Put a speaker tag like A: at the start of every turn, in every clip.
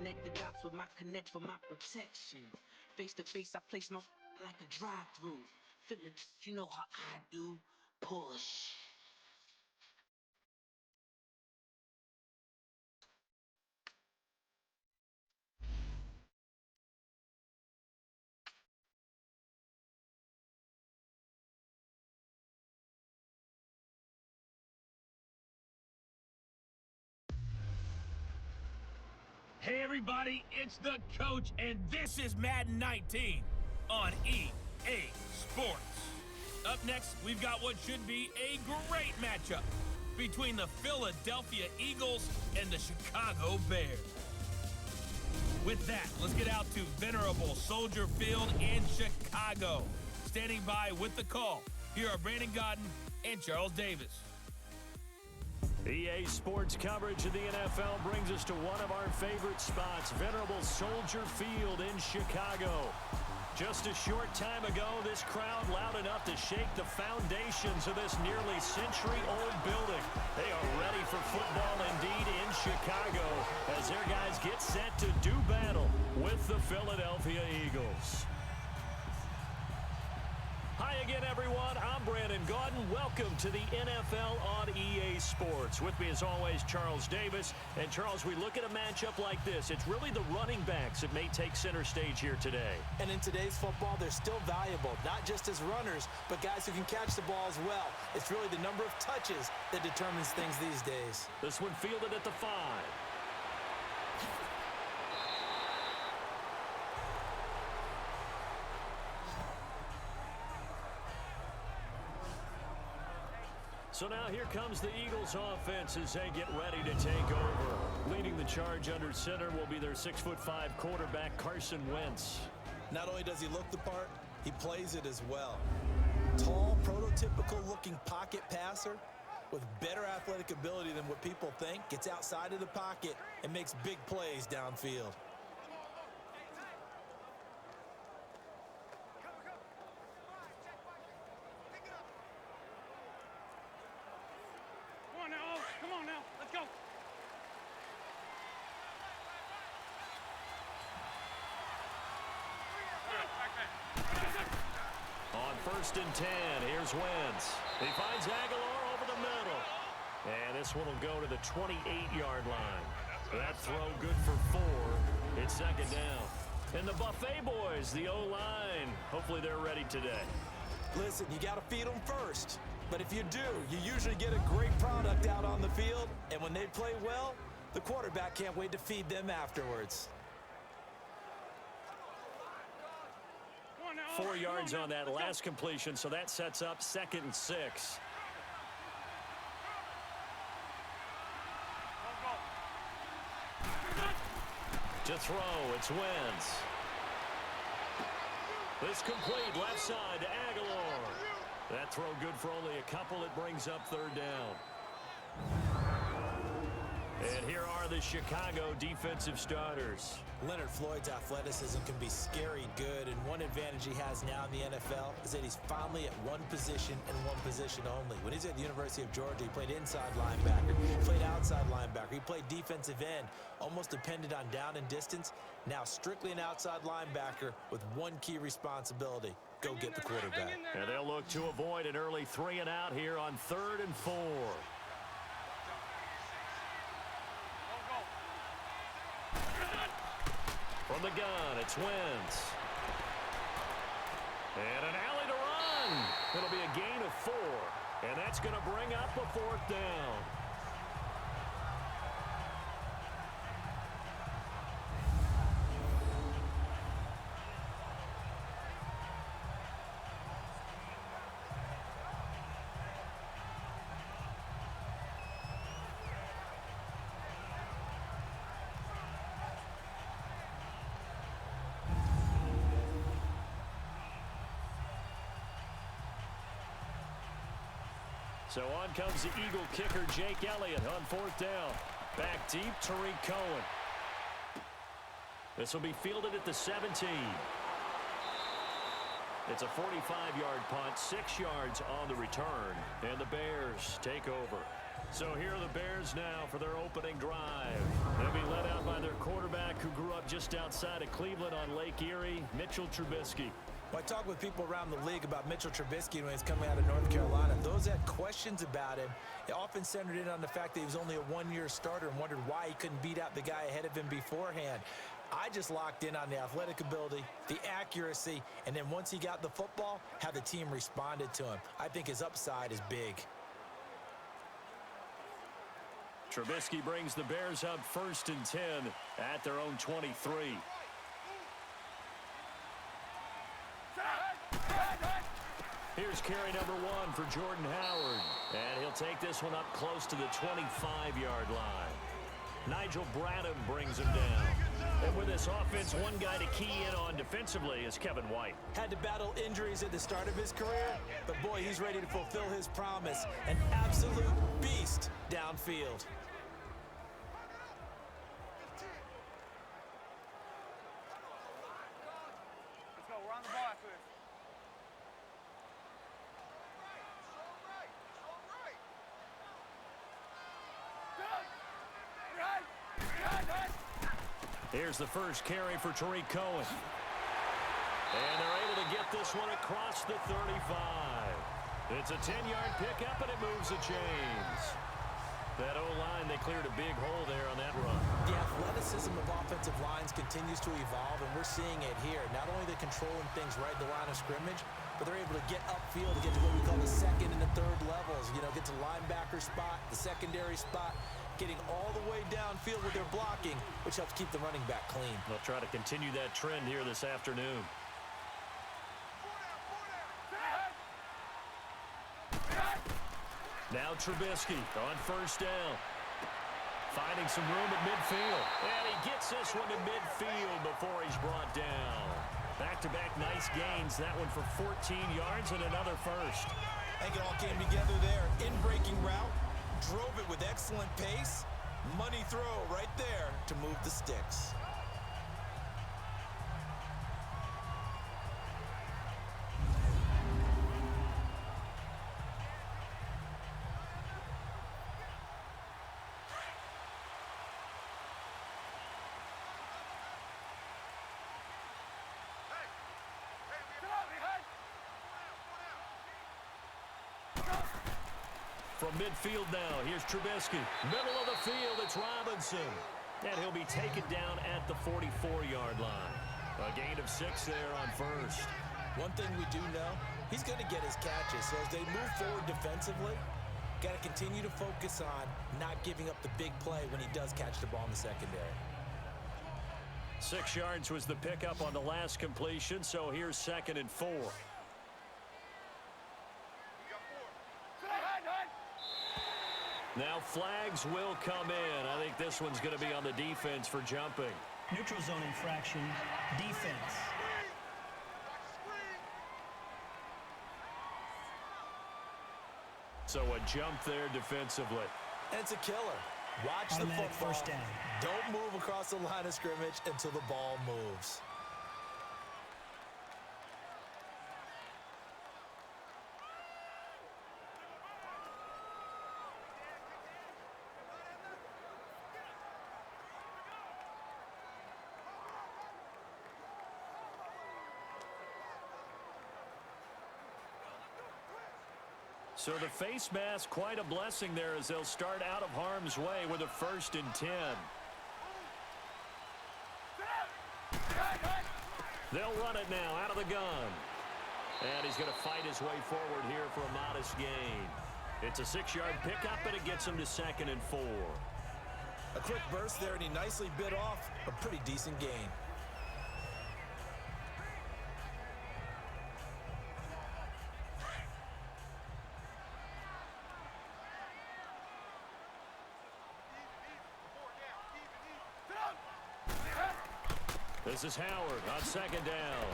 A: connect the dots with my connect for my protection. Face to face, I place my like a drive-through. Feeling, you know how I do. Push.
B: Hey everybody, it's the coach, and this is Madden 19 on EA Sports. Up next, we've got what should be a great matchup between the Philadelphia Eagles and the Chicago Bears. With that, let's get out to venerable Soldier Field in Chicago. Standing by with the call, here are Brandon Godden and Charles Davis.
C: EA Sports coverage of the NFL brings us to one of our favorite spots, venerable Soldier Field in Chicago. Just a short time ago, this crowd loud enough to shake the foundations of this nearly century-old building. They are ready for football indeed in Chicago as their guys get set to do battle with the Philadelphia Eagles. Hi again, everyone. I'm Brandon Godden. Welcome to the NFL on EA Sports. With me, as always, Charles Davis. And, Charles, we look at a matchup like this. It's really the running backs that may take center stage here today.
D: And in today's football, they're still valuable, not just as runners, but guys who can catch the ball as well. It's really the number of touches that determines things these days.
C: This one fielded at the 5. So now here comes the Eagles offense as they get ready to take over. Leading the charge under center will be their 6'5" quarterback, Carson Wentz.
D: Not only does he look the part, he plays it as well. Tall, prototypical-looking pocket passer with better athletic ability than what people think, gets outside of the pocket and makes big plays downfield.
E: Come on now, let's go.
C: On 1st and 10, here's Wentz. He finds Aguilar over the middle. And this one will go to the 28-yard line. That throw good for 4. It's second down. And the Buffet boys, the O-line, hopefully they're ready today.
D: Listen, you got to feed them first. But if you do, you usually get a great product out on the field. And when they play well, the quarterback can't wait to feed them afterwards.
C: 4 yards on that last completion, so that sets up 2nd and 6. To throw, it's Wentz. This complete left side to Aguilar. That throw good for only a couple. It brings up 3rd down. And here are the Chicago defensive starters.
D: Leonard Floyd's athleticism can be scary good, and one advantage he has now in the NFL is that he's finally at one position and one position only. When he's at the University of Georgia, he played inside linebacker, he played outside linebacker, he played defensive end, almost depended on down and distance. Now strictly an outside linebacker with one key responsibility: go get the quarterback.
C: And they'll look to avoid an early 3 and out here on 3rd and 4. From the gun, it's Wentz. And an alley to run. It'll be a gain of 4. And that's going to bring up a 4th down. So on comes the Eagle kicker, Jake Elliott, on 4th down. Back deep, Tariq Cohen. This will be fielded at the 17. It's a 45-yard punt, 6 yards on the return, and the Bears take over. So here are the Bears now for their opening drive. They'll be led out by their quarterback who grew just outside of Cleveland on Lake Erie, Mitchell Trubisky.
D: Well, I talk with people around the league about Mitchell Trubisky when he's coming out of North Carolina. Those that had questions about him, it often centered in on the fact that he was only a one-year starter and wondered why he couldn't beat out the guy ahead of him beforehand. I just locked in on the athletic ability, the accuracy, and then once he got the football, how the team responded to him. I think his upside is big.
C: Trubisky brings the Bears up 1st and 10 at their own 23. Here's carry number 1 for Jordan Howard. And he'll take this one up close to the 25-yard line. Nigel Bradham brings him down. And with this offense, one guy to key in on defensively is Kevin White.
D: Had to battle injuries at the start of his career, but boy, he's ready to fulfill his promise. An absolute beast downfield.
E: Let's go. We're on the ball after this.
C: Here's the first carry for Tariq Cohen. And they're able to get this one across the 35. It's a 10-yard pickup, and it moves the chains. That O-line, they cleared a big hole there on that run.
D: The athleticism of offensive lines continues to evolve, and we're seeing it here. Not only are they controlling things right at the line of scrimmage, but they're able to get upfield to get to what we call the second and the third levels. You know, get to the linebacker spot, the secondary spot, getting all the way downfield with their blocking, which helps keep the running back clean.
C: They'll try to continue that trend here this afternoon. Now Trubisky on 1st down. Finding some room at midfield. And he gets this one to midfield before he's brought down. Back-to-back nice gains. That one for 14 yards and another first.
D: I think it all came together there. In-breaking route. Drove it with excellent pace. Money throw right there to move the sticks.
C: From midfield now, here's Trubisky. Middle of the field, it's Robinson. And he'll be taken down at the 44-yard line. A gain of 6 there on first.
D: One thing we do know, he's going to get his catches. So as they move forward defensively, got to continue to focus on not giving up the big play when he does catch the ball in the secondary.
C: 6 yards was the pickup on the last completion, so here's 2nd and 4. Now flags will come in. I think this one's going to be on the defense for jumping.
F: Neutral zone infraction, defense.
C: So a jump there defensively.
D: And it's a killer. Watch the
F: Automatic
D: football.
F: first down.
D: Don't move across the line of scrimmage until the ball moves.
C: So the face mask, quite a blessing there as they'll start out of harm's way with a 1st and 10. They'll run it now out of the gun. And he's going to fight his way forward here for a modest gain. It's a 6-yard pickup, and it gets him to 2nd and 4.
D: A quick burst there, and he nicely bit off a pretty decent gain.
C: This is Howard on 2nd down.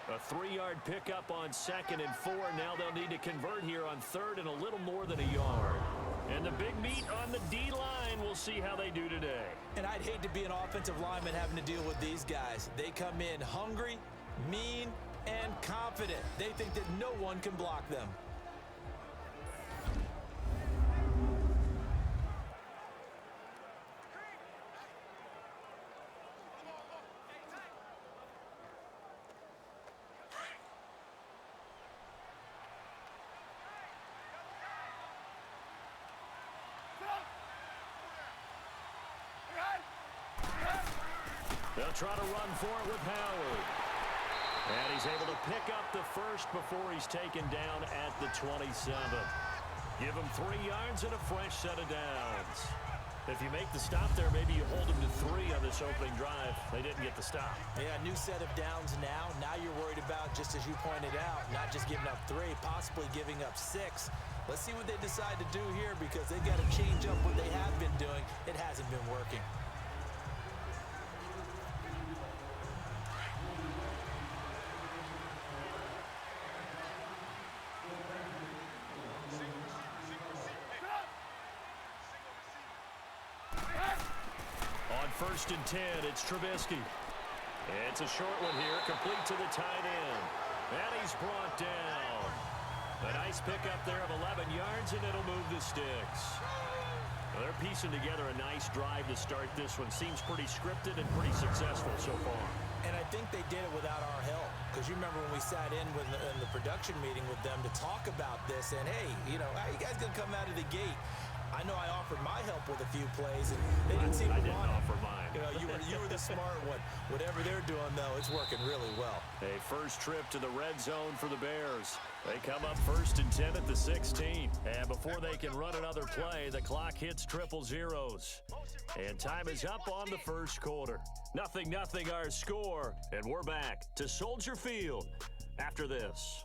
C: A 3-yard pickup on 2nd and 4. Now they'll need to convert here on 3rd and a little more than a yard. And the big meat on the D-line, we'll see how they do today.
D: And I'd hate to be an offensive lineman having to deal with these guys. They come in hungry, mean, and confident. They think that no one can block them.
C: They'll try to run for it with Howard. And he's able to pick up the first before he's taken down at the 27. Give him 3 yards and a fresh set of downs. If you make the stop there, maybe you hold them to 3 on this opening drive. They didn't get the stop.
D: Yeah, new set of downs now. Now you're worried about, just as you pointed out, not just giving up 3, possibly giving up 6. Let's see what they decide to do here, because they've got to change up what they have been doing. It hasn't been working.
C: First and 10, it's Trubisky. It's a short one here, complete to the tight end. And he's brought down. A nice pickup there of 11 yards, and it'll move the sticks. Well, they're piecing together a nice drive to start this one. Seems pretty scripted and pretty successful so far.
D: And I think they did it without our help. Because you remember when we sat in the production meeting with them to talk about this, and hey, you know, how you guys going to come out of the gate? I know I offered my help with a few plays, and they didn't seem to want it.
C: I didn't offer mine.
D: You know, you were the smart one. Whatever they're doing, though, it's working really well.
C: A first trip to the red zone for the Bears. They come up first and 10 at the 16. And before they can run another play, the clock hits triple zeros. And time is up on the first quarter. 0-0 our score. And we're back to Soldier Field after this.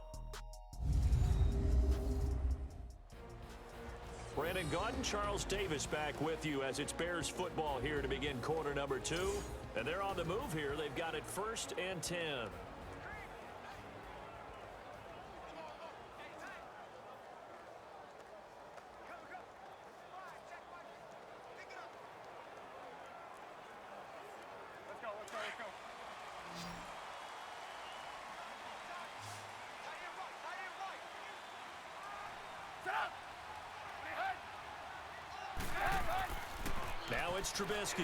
C: Brandon Gaudin, Charles Davis back with you as it's Bears football here to begin quarter number 2. And they're on the move here. They've got it 1st and 10.
E: Let's go.
C: Now it's Trubisky.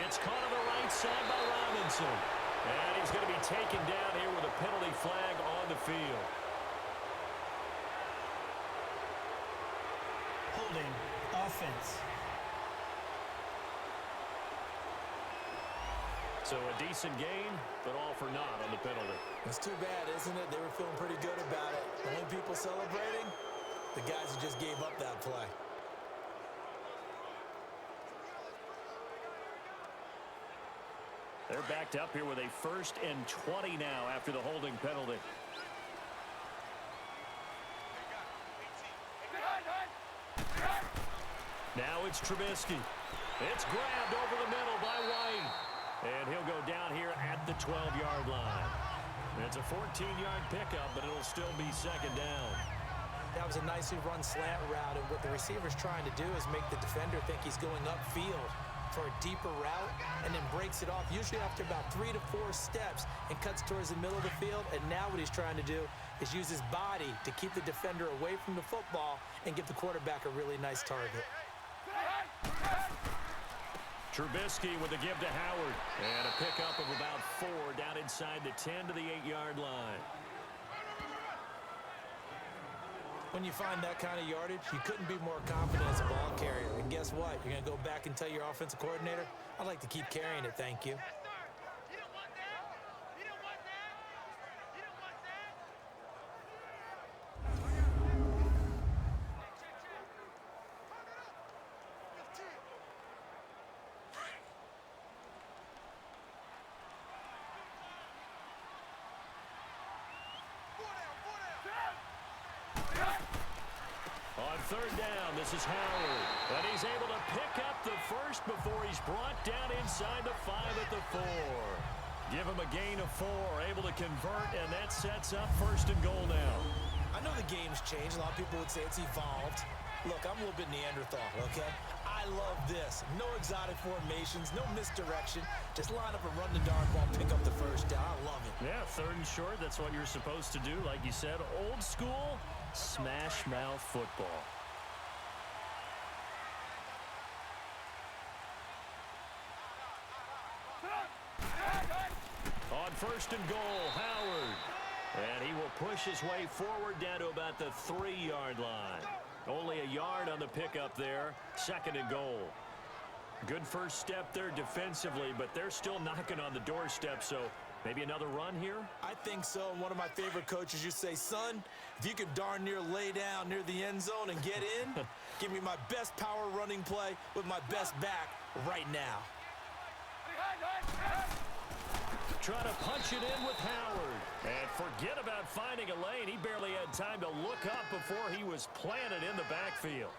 C: It's caught on the right side by Robinson. And he's going to be taken down here with a penalty flag on the field.
F: Holding, offense.
C: So a decent gain, but all for naught on the penalty.
D: It's too bad, isn't it? They were feeling pretty good about it. The only people celebrating, the guys who just gave up that play.
C: They're backed up here with a 1st and 20 now after the holding penalty. Now it's Trubisky. It's grabbed over the middle by White. And he'll go down here at the 12-yard line. It's a 14-yard pickup, but it'll still be 2nd down.
D: That was a nicely run slant route, and what the receiver's trying to do is make the defender think he's going upfield for a deeper route, and then breaks it off, usually after about 3 to 4 steps, and cuts towards the middle of the field. And now what he's trying to do is use his body to keep the defender away from the football and give the quarterback a really nice target.
C: Trubisky with a give to Howard. And a pickup of about 4 down inside the 10 to the 8-yard line.
D: When you find that kind of yardage, you couldn't be more confident as a ball carrier. And guess what? You're going to go back and tell your offensive coordinator, I'd like to keep carrying it, thank you.
C: On 3rd down, this is Howard. And he's able to pick up the first before he's brought down inside the 5 at the 4. Give him a gain of 4, able to convert, and that sets up 1st and goal now.
D: I know the game's changed. A lot of people would say it's evolved. Look, I'm a little bit Neanderthal, okay? I love this. No exotic formations, no misdirection. Just line up and run the darn ball, pick up the first down. I love it.
C: Yeah, 3rd and short, that's what you're supposed to do. Like you said, old school, smash mouth football. On 1st and goal, Howard. And he will push his way forward down to about the 3-yard line. Only a yard on the pickup there. 2nd and goal. Good first step there defensively, but they're still knocking on the doorstep, so maybe another run here?
D: I think so. One of my favorite coaches used to say, son, if you could darn near lay down near the end zone and get in, give me my best power running play with my best back right now.
C: Trying to punch it in with Howard. And forget about finding a lane. He barely had time to look up before he was planted in the backfield.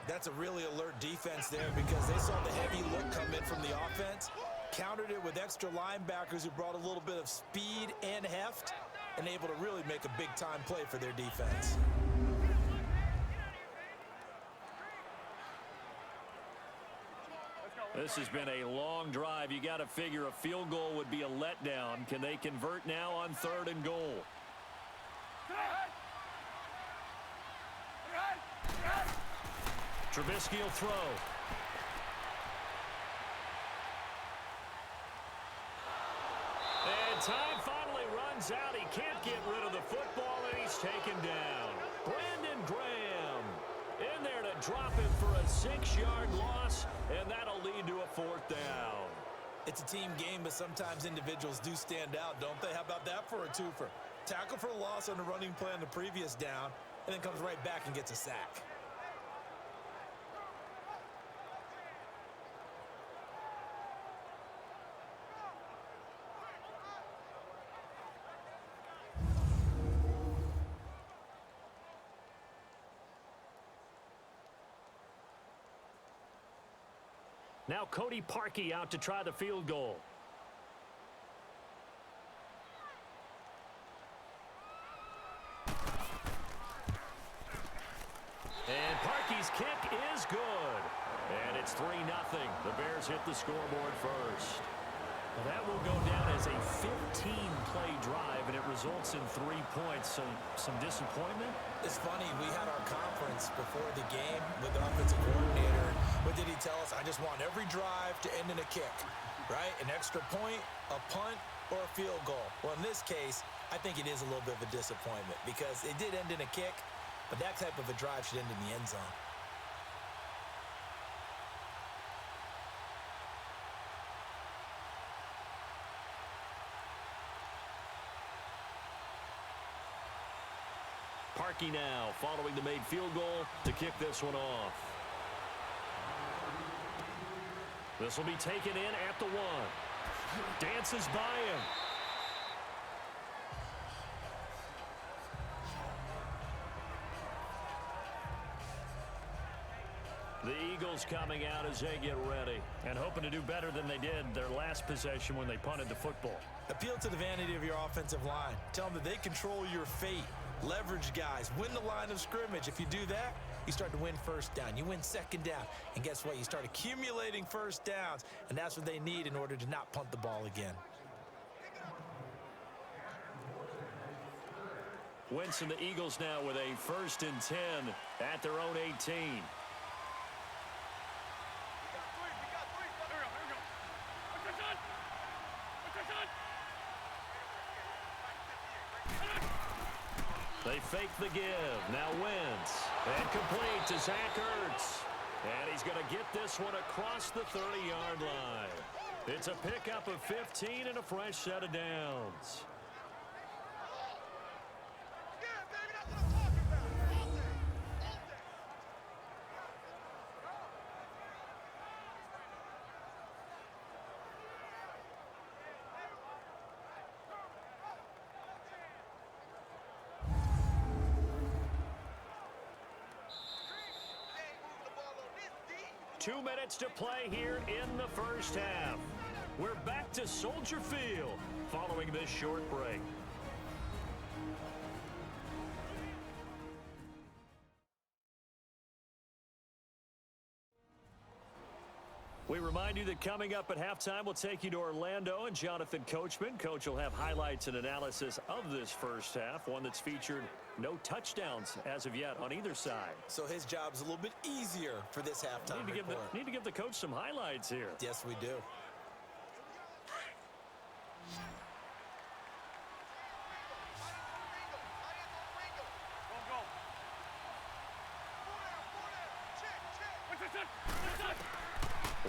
D: That's a really alert defense there because they saw the heavy look come in from the offense, countered it with extra linebackers who brought a little bit of speed and heft, and able to really make a big-time play for their defense.
C: This has been a long drive. You got to figure a field goal would be a letdown. Can they convert now on 3rd and goal? Trubisky will throw. And time finally runs out. He can't get rid of the football, and he's taken down. Brandon Graham in there to drop him for a 6-yard loss, and that'll lead to a 4th down.
D: It's a team game, but sometimes individuals do stand out, don't they? How about that for a twofer? Tackle for a loss on the running play on the previous down, and then comes right back and gets a sack.
C: Now Cody Parkey out to try the field goal. And Parkey's kick is good. And it's 3-0. The Bears hit the scoreboard first. Well, that will go down as a 15-play drive, and it results in 3 points. So some disappointment?
D: It's funny, we had our conference before the game with the offensive coordinator. What did he tell us? I just want every drive to end in a kick, right? An extra point, a punt, or a field goal. Well, in this case, I think it is a little bit of a disappointment because it did end in a kick, but that type of a drive should end in the end zone.
C: Parkey now following the made field goal to kick this one off. This will be taken in at the 1. Dances by him. The Eagles coming out as they get ready and hoping to do better than they did their last possession when they punted the football.
D: Appeal to the vanity of your offensive line. Tell them that they control your fate. Leverage guys. Win the line of scrimmage. If you do that, you start to win first down. You win 2nd down. And guess what? You start accumulating first downs. And that's what they need in order to not punt the ball again.
C: Wentz and the Eagles now with a 1st and 10 at their own 18. They fake the give. Now Wentz. And complete to Zach Ertz. And he's going to get this one across the 30-yard line. It's a pickup of 15 and a fresh set of downs. Two minutes to play here in the first half. We're back to Soldier Field following this short break. We remind you that coming up at halftime, we'll take you to Orlando and Jonathan Coachman. Coach will have highlights and analysis of this first half, one that's featured no touchdowns as of yet on either side.
D: So his job's a little bit easier for this halftime report.
C: Need to give the coach some highlights here.
D: Yes, we do.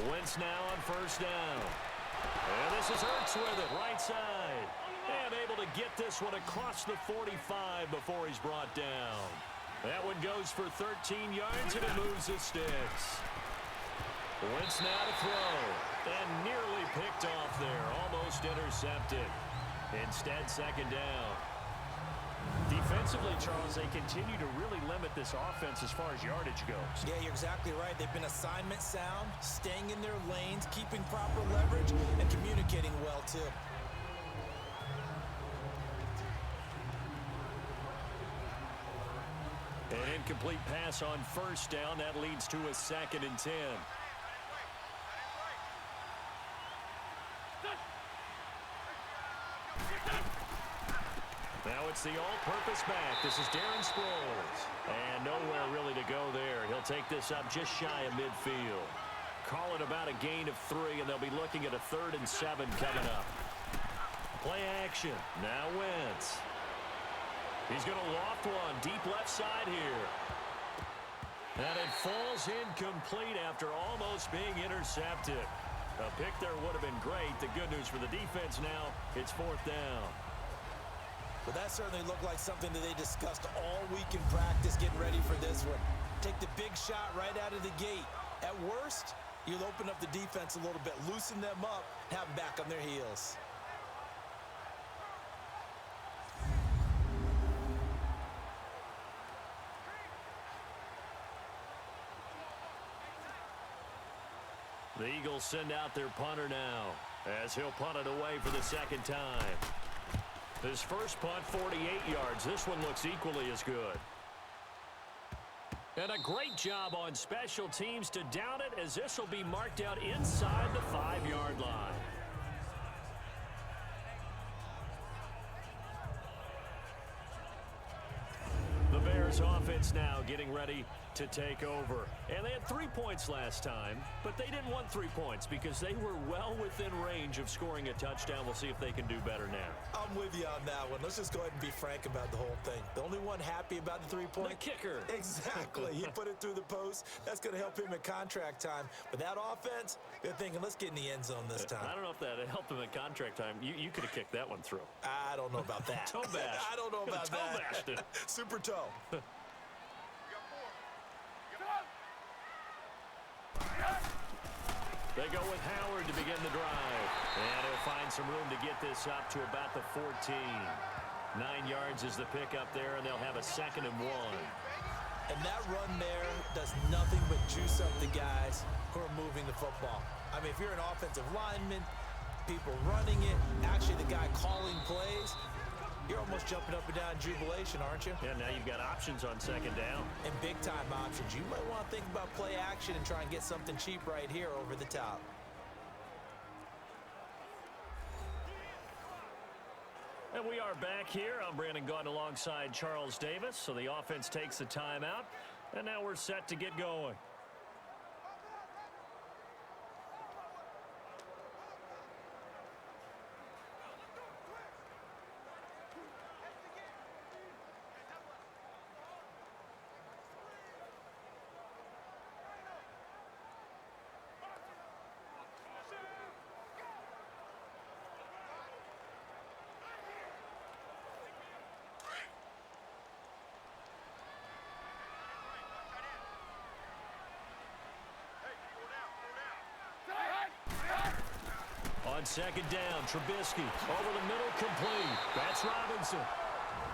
C: Wentz now on first down. And this is Hurts with it, right side. And able to get this one across the 45 before he's brought down. That one goes for 13 yards, and it moves the sticks. Wentz now to throw. And nearly picked off there, almost intercepted. Instead, second down. Defensively, Charles, they continue to really limit this offense as far as yardage goes.
D: Yeah, you're exactly right. They've been assignment sound, staying in their lanes, keeping proper leverage, and communicating well, too.
C: An incomplete pass on first down. That leads to a 2nd and 10. Now it's the all-purpose back. This is Darren Sproles. And nowhere really to go there. He'll take this up just shy of midfield. Call it about a gain of 3, and they'll be looking at a 3rd and 7 coming up. Play action. Now Wentz. He's going to loft one deep left side here. And it falls incomplete after almost being intercepted. A pick there would have been great. The good news for the defense now, it's 4th down.
D: Well, that certainly looked like something that they discussed all week in practice, getting ready for this one. Take the big shot right out of the gate. At worst, you'll open up the defense a little bit, loosen them up, have them back on their heels.
C: The Eagles send out their punter now, as he'll punt it away for the 2nd time. His first punt, 48 yards. This one looks equally as good. And a great job on special teams to down it, as this will be marked out inside the 5-yard line. The Bears offense now getting ready to take over. And they had 3 points last time, but they didn't want 3 points because they were well within range of scoring a touchdown. We'll see if they can do better now.
D: I'm with you on that one. Let's just go ahead and be frank about the whole thing. The only one happy about the 3-point?
C: The kicker.
D: Exactly. He put it through the post. That's going to help him at contract time. But that offense, they're thinking, let's get in the end zone this time.
C: I don't know if that helped him at contract time. You could have kicked that one through.
D: I don't know about that.
C: Toe bash.
D: I don't know about that.
C: Toe bashed it.
D: Super toe.
C: They go with Howard to begin the drive. And he'll find some room to get this up to about the 14. 9 yards is the pickup there, and they'll have a 2nd and 1.
D: And that run there does nothing but juice up the guys who are moving the football. I mean, if you're an offensive lineman, people running it, actually the guy calling plays, you're almost jumping up and down in jubilation, aren't you?
C: Yeah, now you've got options on 2nd down.
D: And big-time options. You might want to think about play action and try and get something cheap right here over the top.
C: And we are back here. I'm Brandon Gaunt alongside Charles Davis. So the offense takes a timeout, and now we're set to get going. On 2nd down, Trubisky over the middle, complete. That's Robinson.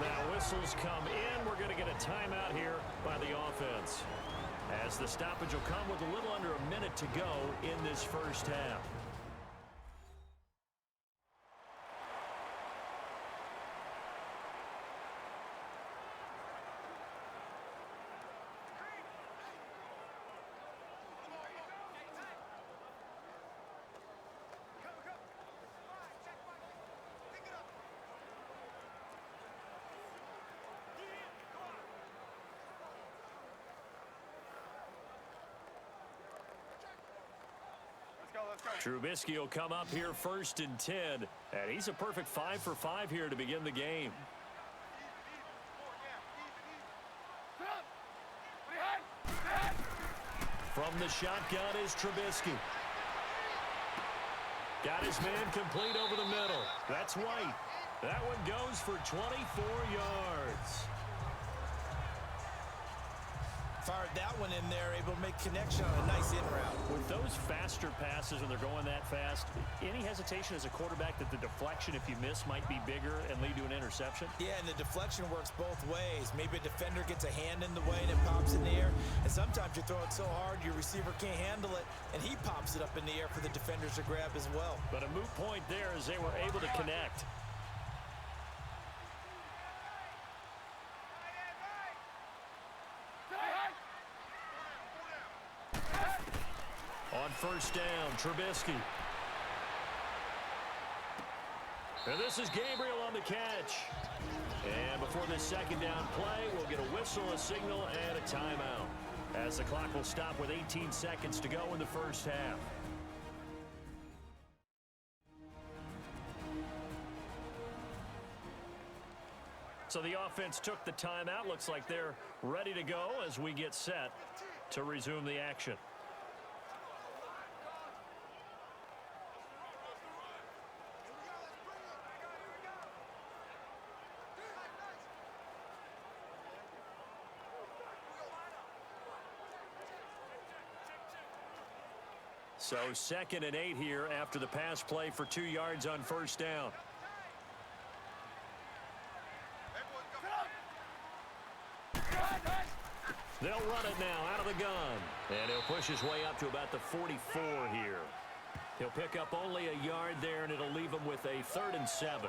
C: Now whistles come in. We're going to get a timeout here by the offense, as the stoppage will come with a little under a minute to go in this first half. Trubisky will come up here 1st and 10, and he's a perfect 5 for 5 here to begin the game. From the shotgun is Trubisky. Got his man complete over the middle. That's White. That one goes for 24 yards.
D: Fired that one in there, able to make connection on a nice in route.
C: With those faster passes when they're going that fast, any hesitation as a quarterback that the deflection, if you miss, might be bigger and lead to an interception?
D: Yeah, and the deflection works both ways. Maybe a defender gets a hand in the way and it pops in the air. And sometimes you throw it so hard your receiver can't handle it, and he pops it up in the air for the defenders to grab as well.
C: But a moot point there as they were able to connect. On first down, Trubisky. And this is Gabriel on the catch. And before this second down play, we'll get a whistle, a signal, and a timeout, as the clock will stop with 18 seconds to go in the first half. So the offense took the timeout. Looks like they're ready to go as we get set to resume the action. So 2nd and 8 here after the pass play for 2 yards on first down. They'll run it now out of the gun. And he'll push his way up to about the 44 here. He'll pick up only a yard there, and it'll leave him with a 3rd and 7.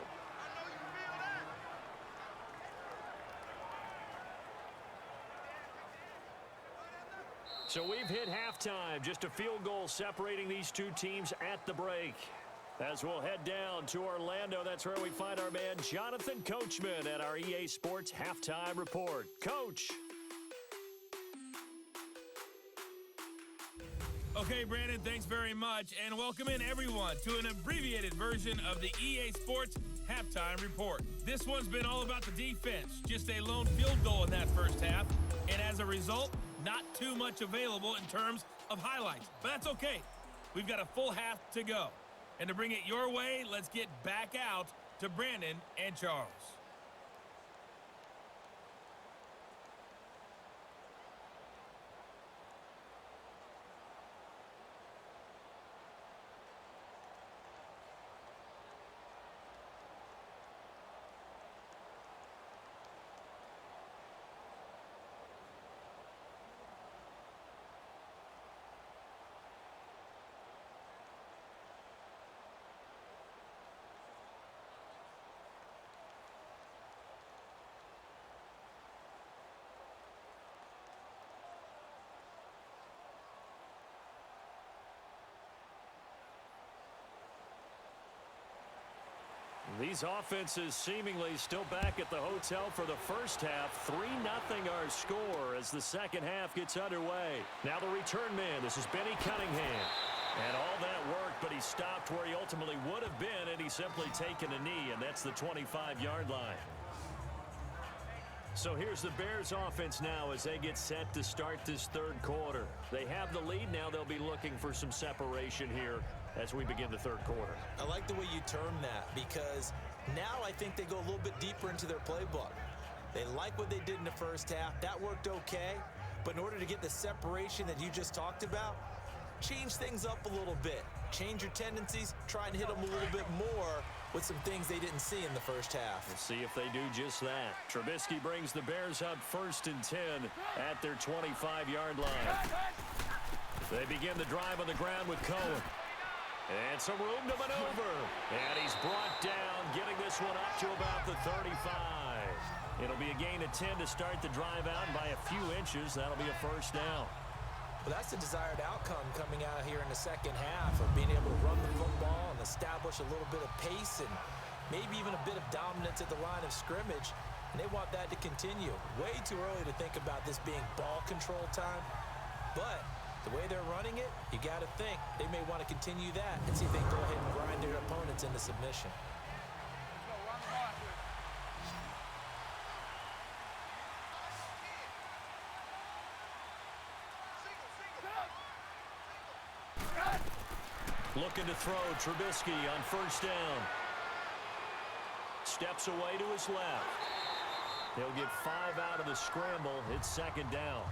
C: So we've hit halftime. Just a field goal separating these two teams at the break. As we'll head down to Orlando, that's where we find our man Jonathan Coachman at our EA Sports Halftime Report. Coach.
B: Okay, Brandon, thanks very much. And welcome in, everyone, to an abbreviated version of the EA Sports Halftime Report. This one's been all about the defense. Just a lone field goal in that first half. And as a result, not too much available in terms of highlights. But that's okay. We've got a full half to go. And to bring it your way, let's get back out to Brandon and Charles.
C: These offenses seemingly still back at the hotel for the first half. 3-0 our score as the second half gets underway. Now the return man, this is Benny Cunningham. And all that work, but he stopped where he ultimately would have been, and he's simply taken a knee, and that's the 25-yard line. So here's the Bears offense now as they get set to start this third quarter. They have the lead. Now they'll be looking for some separation here as we begin the third quarter.
D: I like the way you term that, because now I think they go a little bit deeper into their playbook. They like what they did in the first half. That worked okay. But in order to get the separation that you just talked about, change things up a little bit. Change your tendencies. Try and hit them a little bit more with some things they didn't see in the first half.
C: We'll see if they do just that. Trubisky brings the Bears up 1st and 10 at their 25-yard line. They begin the drive on the ground with Cohen. And some room to maneuver. And he's brought down, getting this one up to about the 35. It'll be a gain of 10 to start the drive out, and by a few inches, that'll be a first down.
D: Well, that's the desired outcome coming out here in the second half, of being able to run the football and establish a little bit of pace and maybe even a bit of dominance at the line of scrimmage. And they want that to continue. Way too early to think about this being ball control time. But the way they're running it, you got to think they may want to continue that and see if they can go ahead and grind their opponents into submission.
C: Looking to throw, Trubisky on first down. Steps away to his left. He'll get 5 out of the scramble. It's second down.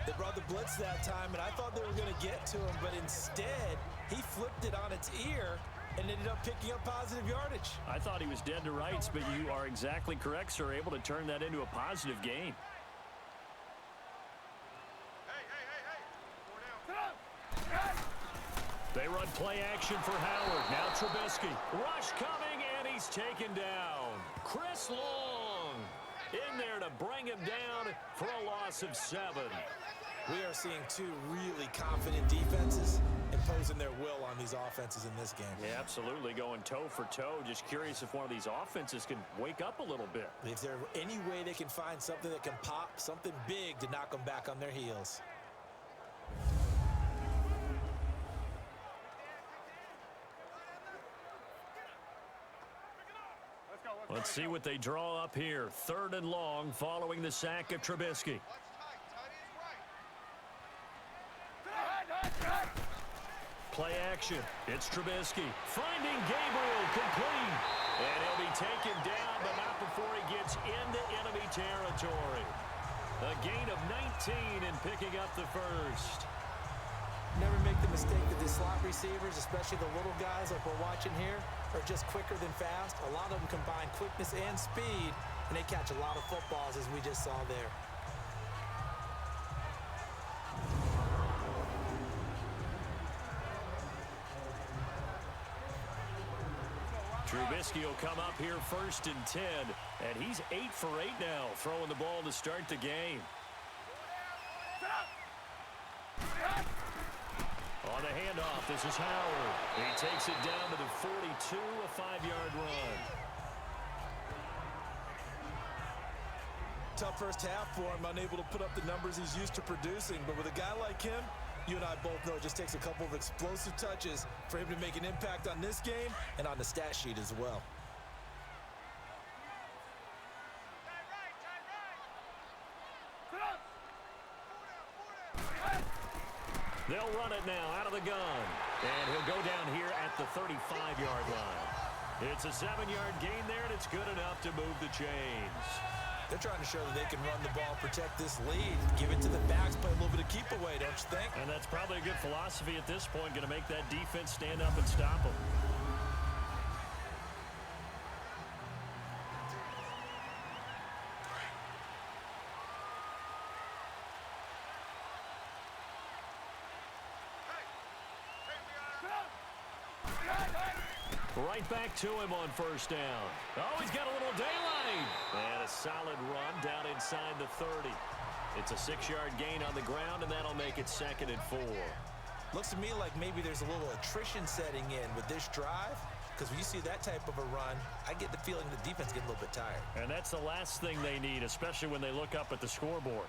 D: They brought the blitz that time, and I thought they were going to get to him, but instead, he flipped it on its ear and ended up picking up positive yardage.
C: I thought he was dead to rights, but you are exactly correct, sir. Able to turn that into a positive gain. They run play action for Howard. Now Trubisky. Rush coming, and he's taken down. Chris Long in there to bring him down for a loss of 7.
D: We are seeing two really confident defenses imposing their will on these offenses in this game.
C: Yeah, absolutely, going toe for toe. Just curious if one of these offenses can wake up a little bit.
D: If there's any way they can find something that can pop, something big to knock them back on their heels.
C: Let's see what they draw up here. 3rd and long following the sack of Trubisky. Play action. It's Trubisky. Finding Gabriel complete. And he'll be taken down, but not before he gets into enemy territory. A gain of 19 and picking up the first.
D: Never make the mistake that the slot receivers, especially the little guys like we're watching here, are just quicker than fast. A lot of them combine quickness and speed, and they catch a lot of footballs, as we just saw there.
C: Trubisky will come up here 1st and 10, and he's 8 for 8 now, throwing the ball to start the game. On the handoff, this is Howard. He takes it down to the 42, a 5-yard run.
D: Tough first half for him, unable to put up the numbers he's used to producing. But with a guy like him, you and I both know it just takes a couple of explosive touches for him to make an impact on this game and on the stat sheet as well.
C: They'll run it now out of the gun. And he'll go down here at the 35-yard line. It's a 7-yard gain there, and it's good enough to move the chains.
D: They're trying to show that they can run the ball, protect this lead, give it to the backs, play a little bit of keep away, don't you think?
C: And that's probably a good philosophy at this point, going to make that defense stand up and stop them. Right back to him on first down. Oh, he's got a little daylight. And a solid run down inside the 30. It's a 6-yard gain on the ground, and that'll make it 2nd and 4.
D: Looks to me like maybe there's a little attrition setting in with this drive, because when you see that type of a run, I get the feeling the defense getting a little bit tired.
C: And that's the last thing they need, especially when they look up at the scoreboard.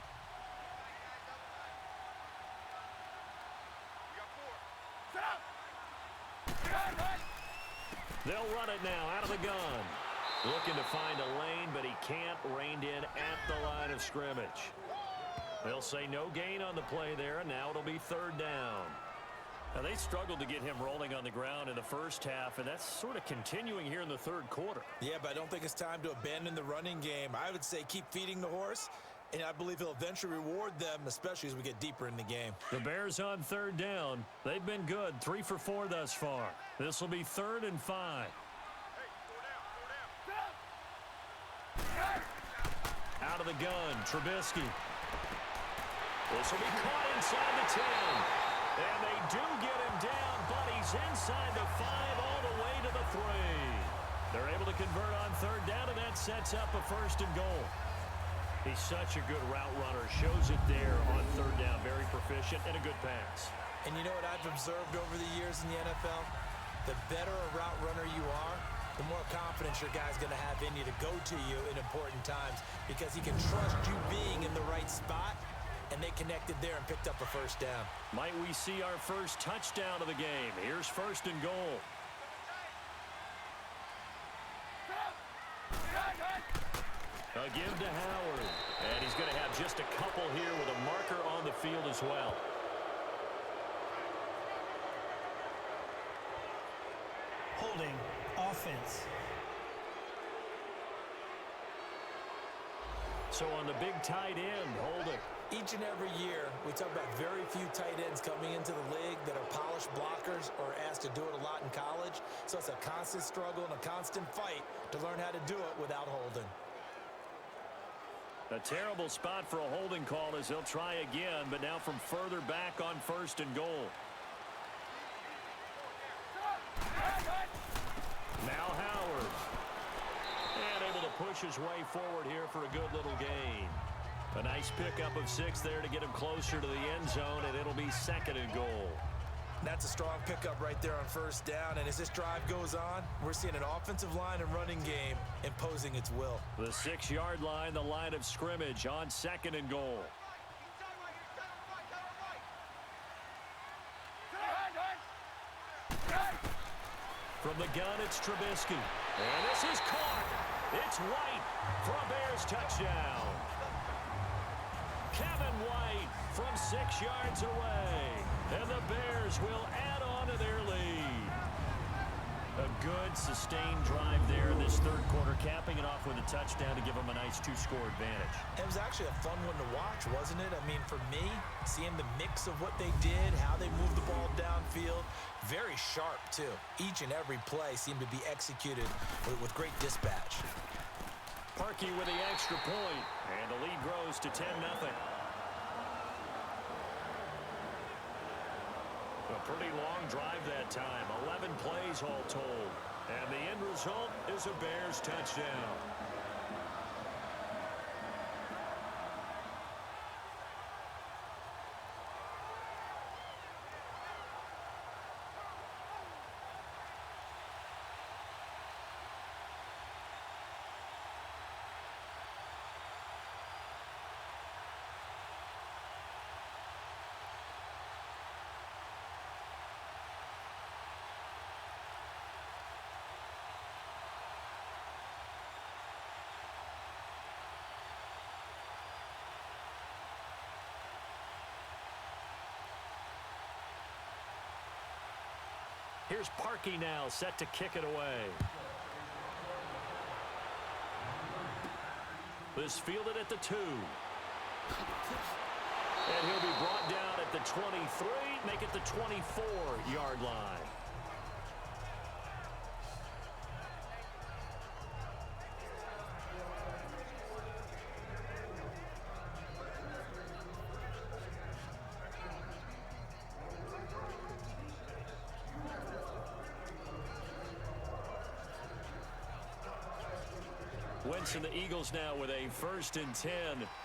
C: They'll run it now out of the gun. Looking to find a lane, but he can't. Reined in at the line of scrimmage. They'll say no gain on the play there, and now it'll be 3rd down. Now, they struggled to get him rolling on the ground in the first half, and that's sort of continuing here in the 3rd quarter.
D: Yeah, but I don't think it's time to abandon the running game. I would say keep feeding the horse, and I believe he'll eventually reward them, especially as we get deeper in the game.
C: The Bears on 3rd down. They've been good, 3 for 4 thus far. This will be 3rd and 5. Out of the gun, Trubisky. This will be caught inside the 10. And they do get him down, but he's inside the 5 all the way to the 3. They're able to convert on 3rd down, and that sets up a 1st and goal. He's such a good route runner. Shows it there on 3rd down. Very proficient and a good pass.
D: And you know what I've observed over the years in the NFL? The better a route runner you are, the more confidence your guy's going to have in you to go to you in important times, because he can trust you being in the right spot, and they connected there and picked up a 1st down.
C: Might we see our first touchdown of the game? Here's 1st and goal. A give to Howard. And he's going to have just a couple here with a marker on the field as well.
F: Holding. Offense.
C: So on the big tight end, holding.
D: Each and every year, we talk about very few tight ends coming into the league that are polished blockers or asked to do it a lot in college. So it's a constant struggle and a constant fight to learn how to do it without holding.
C: A terrible spot for a holding call as he'll try again, but now from further back on 1st and goal. Now Howard. And able to push his way forward here for a good little gain. A nice pickup of 6 there to get him closer to the end zone, and it'll be 2nd and goal.
D: That's a strong pickup right there on 1st down, and as this drive goes on, we're seeing an offensive line and running game imposing its will.
C: The 6-yard line, the line of scrimmage on 2nd and goal. From the gun, it's Trubisky. And this is caught. It's White for a Bears touchdown. Kevin White from 6 yards away. And the Bears will add on to their lead. A good, sustained drive there in this 3rd quarter, capping it off with a touchdown to give them a nice 2-score advantage.
D: It was actually a fun one to watch, wasn't it? I mean, for me, seeing the mix of what they did, how they moved the ball downfield, very sharp, too. Each and every play seemed to be executed with great dispatch.
C: Parkey with the extra point, and the lead grows to 10-0. A pretty long drive that time, 11 plays all told. And the end result is a Bears touchdown. Here's Parkey now, set to kick it away. This fielded at the 2. And he'll be brought down at the 23, make it the 24-yard line. Wentz and the Eagles now with a 1st and 10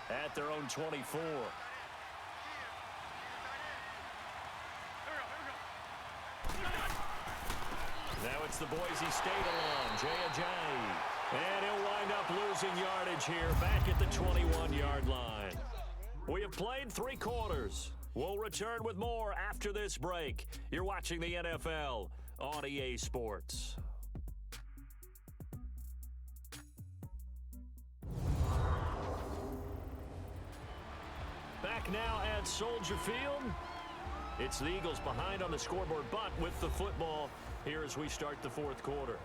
C: at their own 24. Now it's the Boise State alum, Jay Ajayi. And he'll wind up losing yardage here back at the 21-yard line. We have played 3 quarters. We'll return with more after this break. You're watching the NFL on EA Sports. Back now at Soldier Field. It's the Eagles behind on the scoreboard, but with the football here as we start the 4th quarter.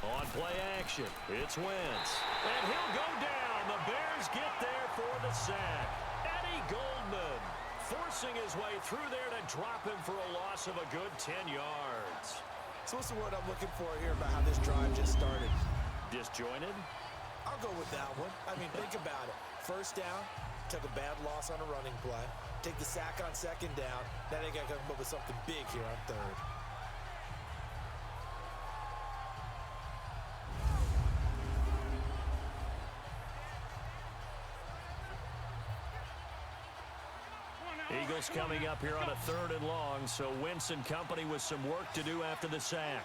C: On play action, it's Wentz. And he'll go down. The Bears get there for the sack. Eddie Goldman forcing his way through there to drop him for a loss of a good 10 yards.
D: So what's the word I'm looking for here about how this drive just started?
C: Disjointed?
D: I'll go with that one. I mean, think about it. 1st down, took a bad loss on a running play. Take the sack on 2nd down. Now they got to come up with something big here on 3rd.
C: Eagles coming up here on a 3rd and long, so Wentz and company with some work to do after the sack.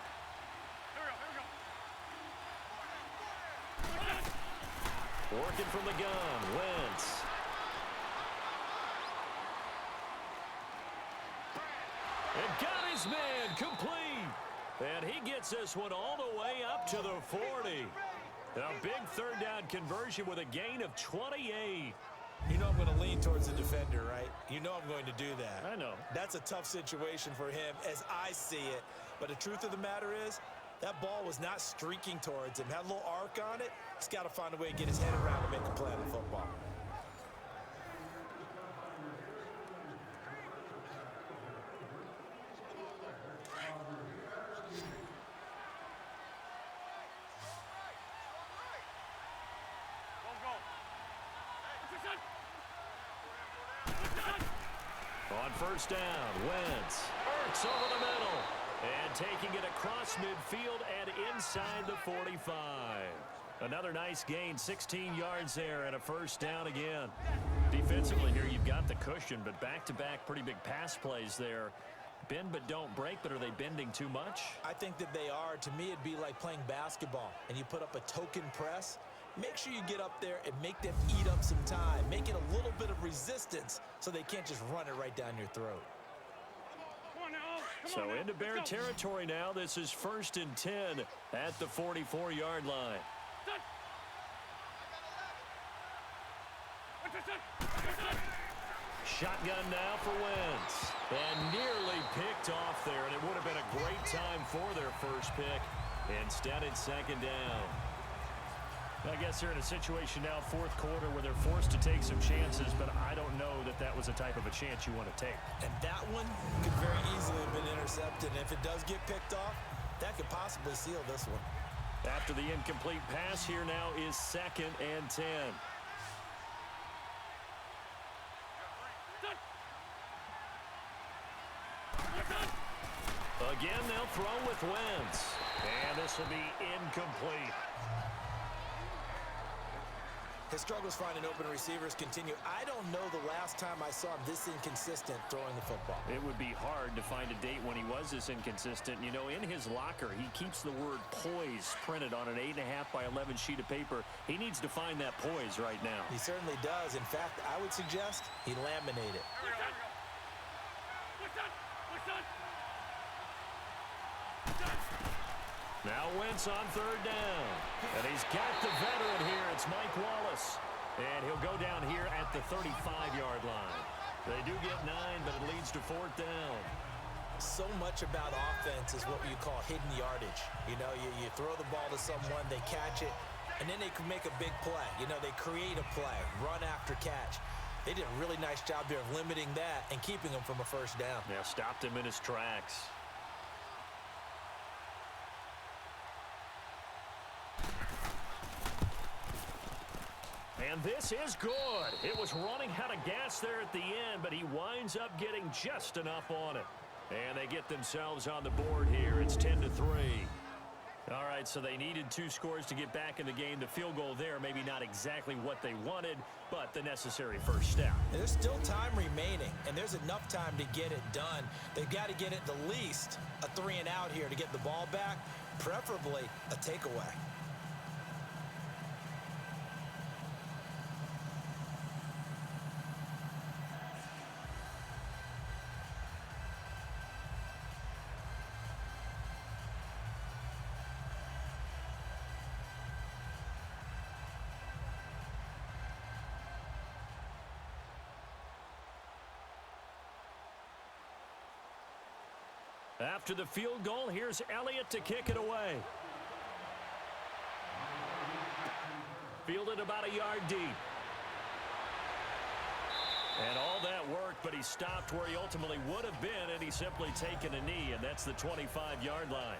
C: Working from the gun, Wentz. And got his man complete. And he gets this one all the way up to the 40. A big third down conversion with a gain of 28.
D: You know I'm going to lean towards the defender, right? You know I'm going to do that.
C: I know.
D: That's a tough situation for him as I see it. But the truth of the matter is, that ball was not streaking towards him. Had a little arc on it. He's got to find a way to get his head around and make a play on the football.
C: On first down, Wentz arcs over the middle and taking it across midfield and inside the 45. Another nice gain, 16 yards there and a first down again. Defensively here, you've got the cushion, but back-to-back pretty big pass plays there. Bend but don't break, but are they bending too much?
D: I think that they are. To me, it'd be like playing basketball, and you put up a token press. Make sure you get up there and make them eat up some time. Make it a little bit of resistance so they can't just run it right down your throat.
C: So into Bear territory now. This is 1st and 10 at the 44-yard line. Shotgun now for Wentz. And nearly picked off there, and it would have been a great time for their first pick. Instead, it's second down. I guess they're in a situation now, fourth quarter, where they're forced to take some chances, but I don't know that that was the type of a chance you want to take.
D: And that one could very easily have been intercepted. And if it does get picked off, that could possibly seal this one.
C: After the incomplete pass, here now is 2nd and 10. Again, they'll throw with Wentz. And this will be incomplete.
D: His struggles finding open receivers continue. I don't know the last time I saw him this inconsistent throwing the football.
C: It would be hard to find a date when he was this inconsistent. You know, in his locker, he keeps the word poise printed on an 8.5 by 11 sheet of paper. He needs to find that poise right now.
D: He certainly does. In fact, I would suggest he laminate it.
C: Now Wentz on third down. And he's got the veteran here. It's Mike Wallace. And he'll go down here at the 35-yard line. They do get 9, but it leads to 4th down.
D: So much about offense is what you call hidden yardage. You know, you throw the ball to someone, they catch it, and then they can make a big play. You know, they create a play, run after catch. They did a really nice job there of limiting that and keeping him from a first down.
C: Yeah, stopped him in his tracks. And this is good. It was running out of gas there at the end, but he winds up getting just enough on it. And they get themselves on the board here. It's 10-3. All right, so they needed 2 scores to get back in the game. The field goal there, maybe not exactly what they wanted, but the necessary first step.
D: And there's still time remaining, and there's enough time to get it done. They've got to get at the least a 3-and-out here to get the ball back, preferably a takeaway.
C: After the field goal, here's Elliott to kick it away. Fielded about a yard deep. And all that worked, but he stopped where he ultimately would have been, and he's simply taken a knee, and that's the 25-yard line.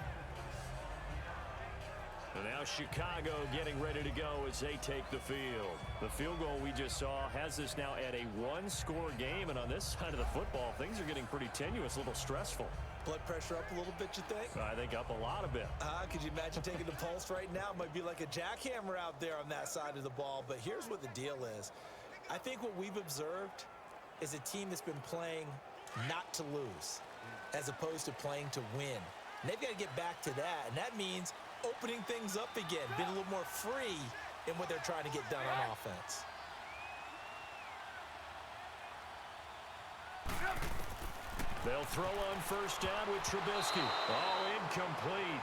C: And now Chicago getting ready to go as they take the field. The field goal we just saw has this now at a 1-score game, and on this side of the football, things are getting pretty tenuous, a little stressful.
D: Blood pressure up a little bit, you think?
C: I think up a lot of it.
D: Could you imagine taking the pulse right now? It might be like a jackhammer out there on that side of the ball. But here's what the deal is. I think what we've observed is a team that's been playing not to lose as opposed to playing to win. And they've got to get back to that. And that means opening things up again, being a little more free in what they're trying to get done on offense.
C: They'll throw on first down with Trubisky. Oh, incomplete.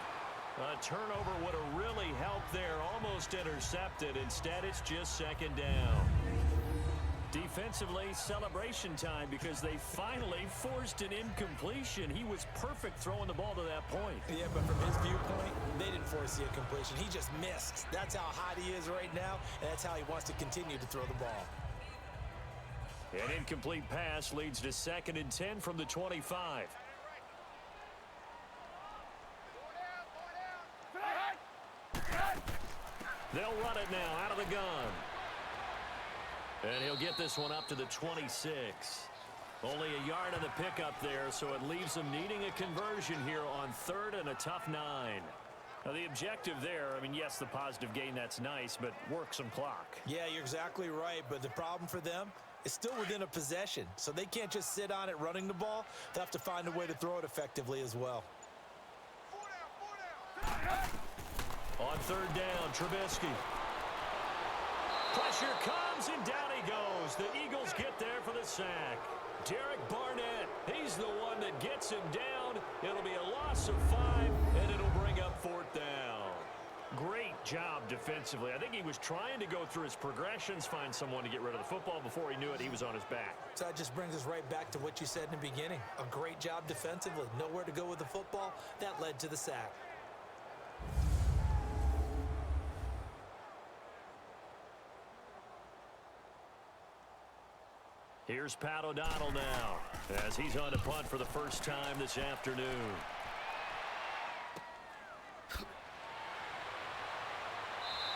C: A turnover would have really helped there. Almost intercepted. Instead, it's just second down. Defensively, celebration time because they finally forced an incompletion. He was perfect throwing the ball to that point.
D: Yeah, but from his viewpoint, they didn't force the incompletion. He just missed. That's how hot he is right now, and that's how he wants to continue to throw the ball.
C: An incomplete pass leads to 2nd and 10 from the 25. They'll run it now out of the gun. And he'll get this one up to the 26. Only a yard on the pickup there, so it leaves them needing a conversion here on 3rd and a tough 9. Now, the objective there, I mean, yes, the positive gain, that's nice, but work some clock.
D: Yeah, you're exactly right, but the problem for them is still within a possession, so they can't just sit on it running the ball. They'll have to find a way to throw it effectively as well.
C: On 3rd down, Trubisky. Pressure comes, and down he goes. The Eagles get there for the sack. Derek Barnett, he's the one that gets him down. It'll be a loss of 5, and it'll bring up 4th down. Great job defensively. I think he was trying to go through his progressions, find someone to get rid of the football. Before he knew it, he was on his back.
D: So that just brings us right back to what you said in the beginning. A great job defensively. Nowhere to go with the football. That led to the sack.
C: Here's Pat O'Donnell now, as he's on to punt for the first time this afternoon.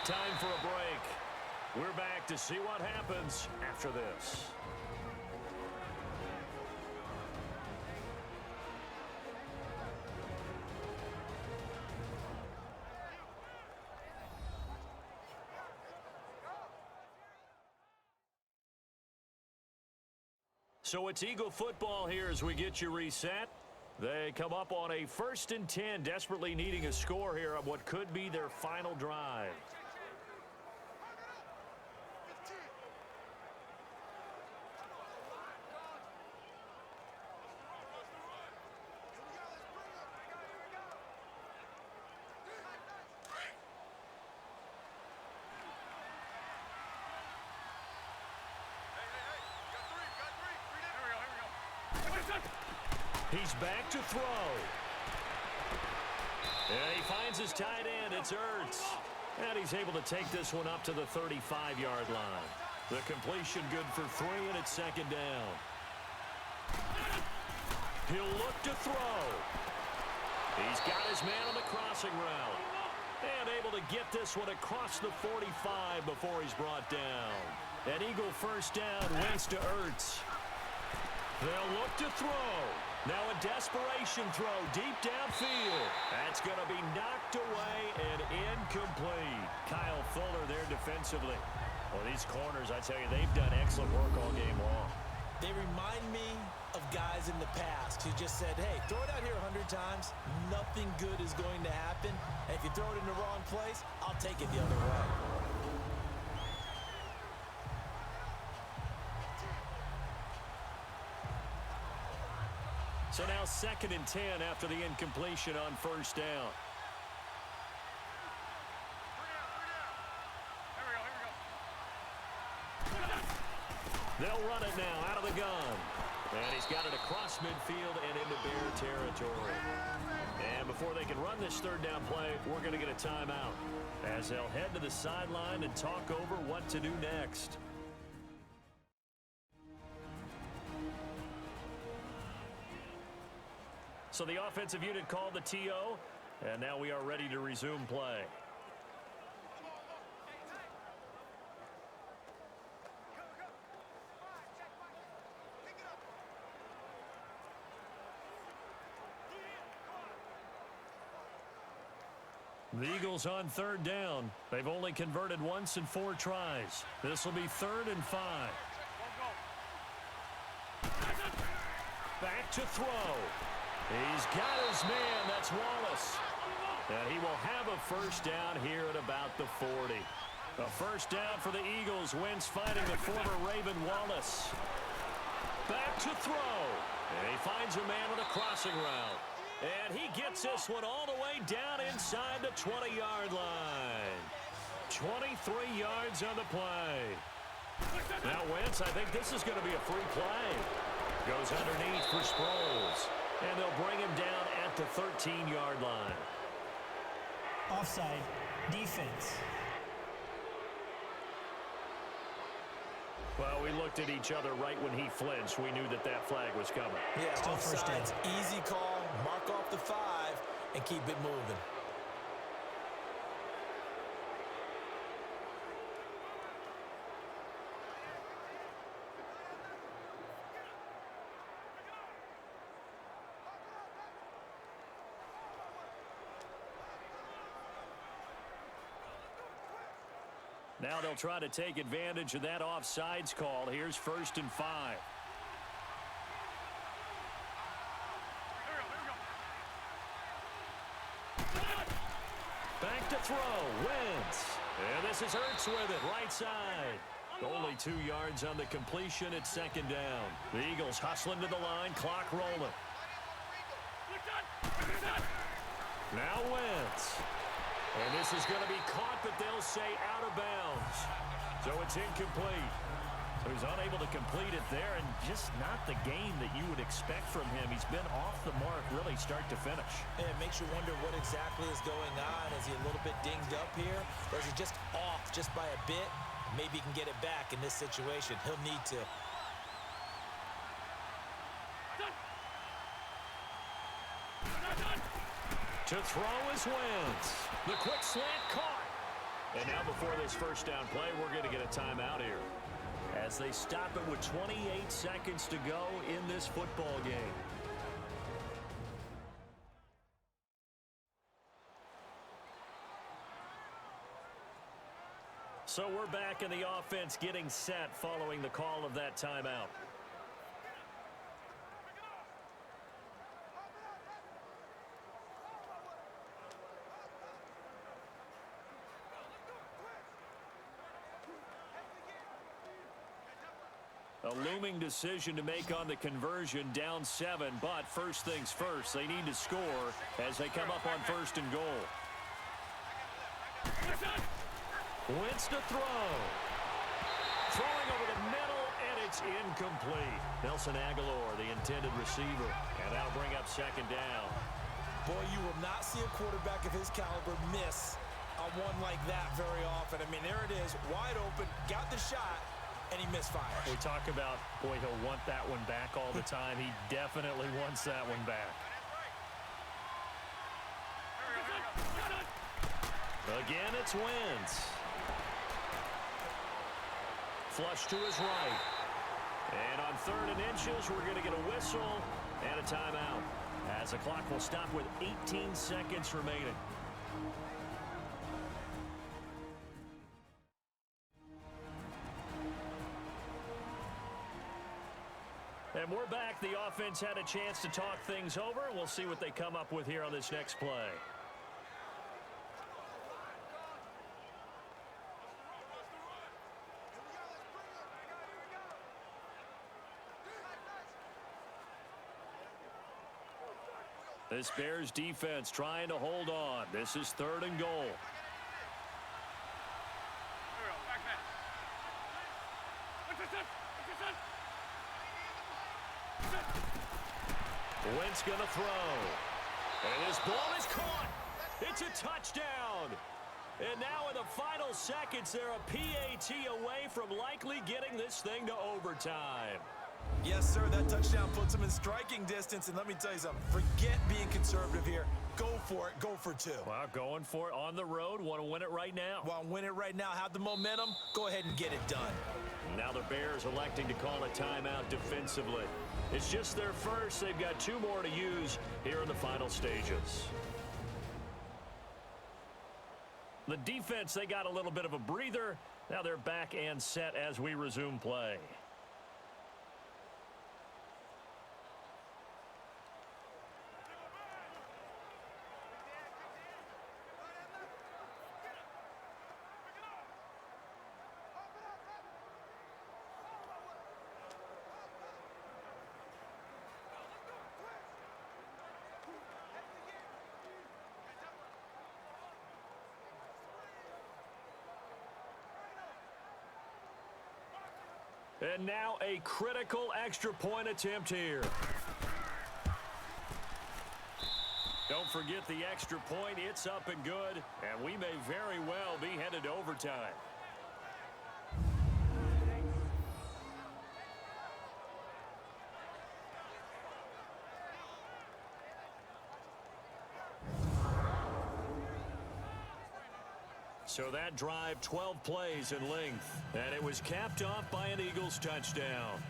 C: Time for a break. We're back to see what happens after this. So it's Eagle football here as we get you reset. They come up on a 1st and 10, desperately needing a score here on what could be their final drive. He's back to throw. And he finds his tight end. It's Ertz. And he's able to take this one up to the 35-yard line. The completion good for 3, and it's 2nd down. He'll look to throw. He's got his man on the crossing route. And able to get this one across the 45 before he's brought down. An Eagle first down, Wentz to Ertz. They'll look to throw. Now a desperation throw deep downfield. That's going to be knocked away and incomplete. Kyle Fuller there defensively. Well, these corners, I tell you, they've done excellent work all game long.
D: They remind me of guys in the past who just said, hey, throw it out here 100 times. Nothing good is going to happen. And if you throw it in the wrong place, I'll take it the other way.
C: So now 2nd and 10 after the incompletion on first down. They'll run it now out of the gun. And he's got it across midfield and into Bear territory. And before they can run this 3rd down play, we're going to get a timeout as they'll head to the sideline and talk over what to do next. So the offensive unit called the TO, and now we are ready to resume play. The Eagles on 3rd down. They've only converted once in 4 tries. This will be 3rd and 5. Back to throw. He's got his man. That's Wallace. And he will have a first down here at about the 40. A first down for the Eagles. Wentz finding the former Raven Wallace. Back to throw. And he finds a man on the crossing route. And he gets this one all the way down inside the 20-yard line. 23 yards on the play. Now Wentz, I think this is going to be a free play. Goes underneath for Sproles. And they'll bring him down at the 13-yard line.
F: Offside. Defense.
C: Well, we looked at each other right when he flinched. We knew that that flag was coming.
D: Yeah,
F: Still first down.
D: offsides, easy call, mark off the 5, and keep it moving.
C: Now they'll try to take advantage of that offsides call. Here's 1st and 5. Back to throw. Wentz. And this is Ertz with it. Right side. Only 2 yards on the completion at 2nd down. The Eagles hustling to the line. Clock rolling. Now Wentz. And this is going to be caught, but they'll say out of bounds. So it's incomplete. So he's unable to complete it there, and just not the game that you would expect from him. He's been off the mark really start to finish.
D: And it makes you wonder what exactly is going on. Is he a little bit dinged up here? Or is he just off just by a bit? Maybe he can get it back in this situation. He'll need to.
C: To throw is Wentz. The quick slant caught. And now before this 1st down play, we're going to get a timeout here, as they stop it with 28 seconds to go in this football game. So we're back in the offense getting set following the call of that timeout. A looming decision to make on the conversion, down 7, but first things first, they need to score as they come up on 1st and goal. Wentz to throw. Throwing over the middle, and it's incomplete. Nelson Aguilar, the intended receiver, and that'll bring up 2nd down.
D: Boy, you will not see a quarterback of his caliber miss on one like that very often. I mean, there it is, wide open, got the shot, and he misfires.
C: We talk about, boy, he'll want that one back all the time. He definitely wants that one back. Again, it's Wentz. Flush to his right. And on 3rd and inches, we're going to get a whistle and a timeout, as the clock will stop with 18 seconds remaining. And we're back. The offense had a chance to talk things over. We'll see what they come up with here on this next play. This Bears defense trying to hold on. This is 3rd and goal. Wentz going to throw. And this ball is caught. It's a touchdown. And now in the final seconds, they're a PAT away from likely getting this thing to overtime.
D: Yes, sir, that touchdown puts him in striking distance. And let me tell you something, forget being conservative here. Go for it, go for 2.
C: Well, going for it on the road. Want to win it right now.
D: Want to win it right now, have the momentum, go ahead and get it done.
C: Now the Bears electing to call a timeout defensively. It's just their first. They've got 2 more to use here in the final stages. The defense, they got a little bit of a breather. Now they're back and set as we resume play. And now a critical extra point attempt here. Don't forget the extra point. It's up and good. And we may very well be headed to overtime. So that drive, 12 plays in length. And it was capped off by an Eagles touchdown.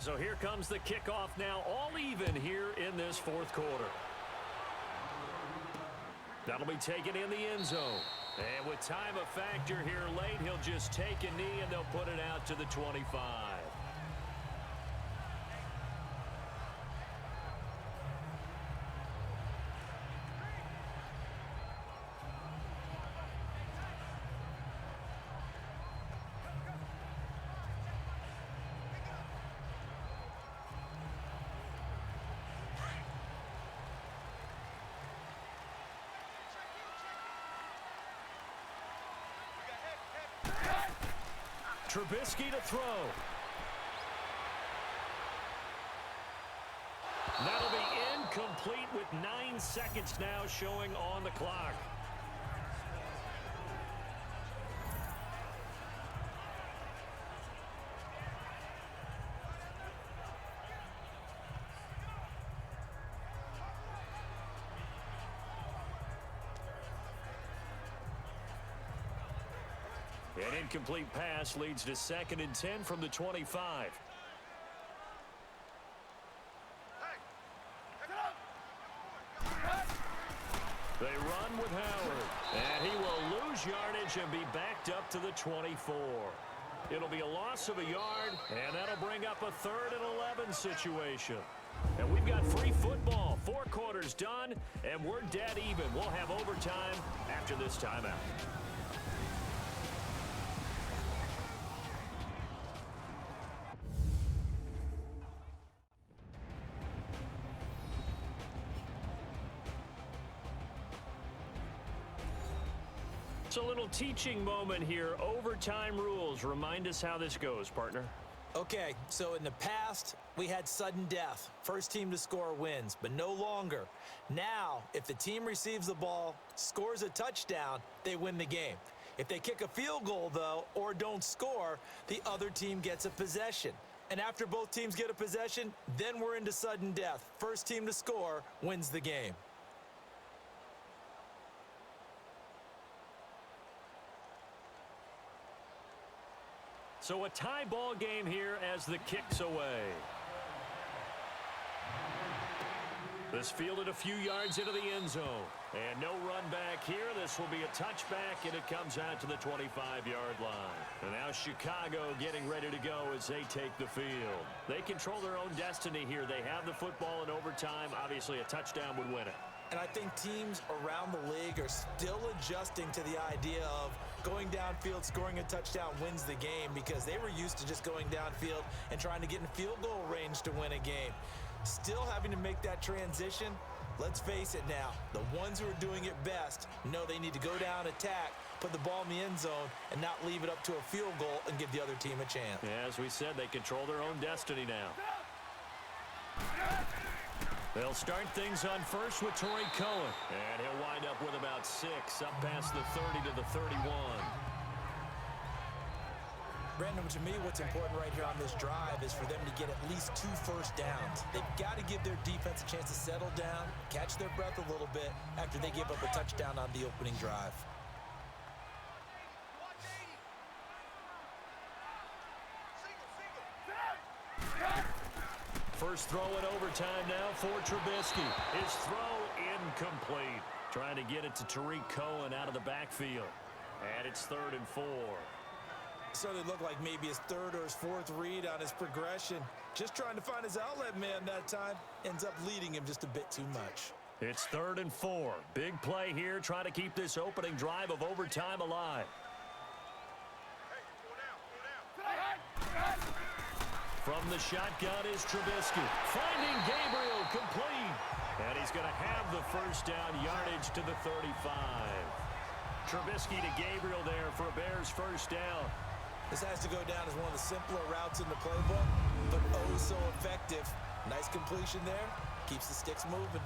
C: So here comes the kickoff now, all even here in this fourth quarter. That'll be taken in the end zone. And with time a factor here late, he'll just take a knee and they'll put it out to the 25. Trubisky to throw. That'll be incomplete with 9 seconds now showing on the clock. An incomplete pass leads to 2nd and 10 from the 25. They run with Howard, and he will lose yardage and be backed up to the 24. It'll be a loss of a yard, and that'll bring up a 3rd and 11 situation. And we've got free football. 4 quarters done, and we're dead even. We'll have overtime after this timeout. It's a little teaching moment here. Overtime rules. Remind us how this goes, partner.
D: Okay, so in the past, we had sudden death. First team to score wins, but no longer. Now, if the team receives the ball, scores a touchdown, they win the game. If they kick a field goal, though, or don't score, the other team gets a possession. And after both teams get a possession, then we're into sudden death. First team to score wins the game.
C: So a tie ball game here as the kick's away. This fielded a few yards into the end zone. And no run back here. This will be a touchback, and it comes out to the 25-yard line. And now Chicago getting ready to go as they take the field. They control their own destiny here. They have the football in overtime. Obviously, a touchdown would win it.
D: And I think teams around the league are still adjusting to the idea of going downfield, scoring a touchdown wins the game, because they were used to just going downfield and trying to get in field goal range to win a game. Still having to make that transition. Let's face it now, the ones who are doing it best know they need to go down, attack, put the ball in the end zone, and not leave it up to a field goal and give the other team a chance.
C: Yeah, as we said, they control their own destiny now. They'll start things on first with Torrey Cohen. And he'll wind up with about 6, up past the 30 to the 31.
D: Brandon, to me, what's important right here on this drive is for them to get at least 2 first downs. They've got to give their defense a chance to settle down, catch their breath a little bit after they give up a touchdown on the opening drive.
C: First throw in overtime now for Trubisky. His throw incomplete. Trying to get it to Tariq Cohen out of the backfield. And it's 3rd and 4.
D: Certainly looked like maybe his 3rd or his 4th read on his progression. Just trying to find his outlet man that time. Ends up leading him just a bit too much.
C: It's 3rd and 4. Big play here. Trying to keep this opening drive of overtime alive. From the shotgun is Trubisky. Finding Gabriel, complete. And he's going to have the first down, yardage to the 35. Trubisky to Gabriel there for a Bears first down.
D: This has to go down as one of the simpler routes in the playbook, but oh so effective. Nice completion there. Keeps the sticks moving.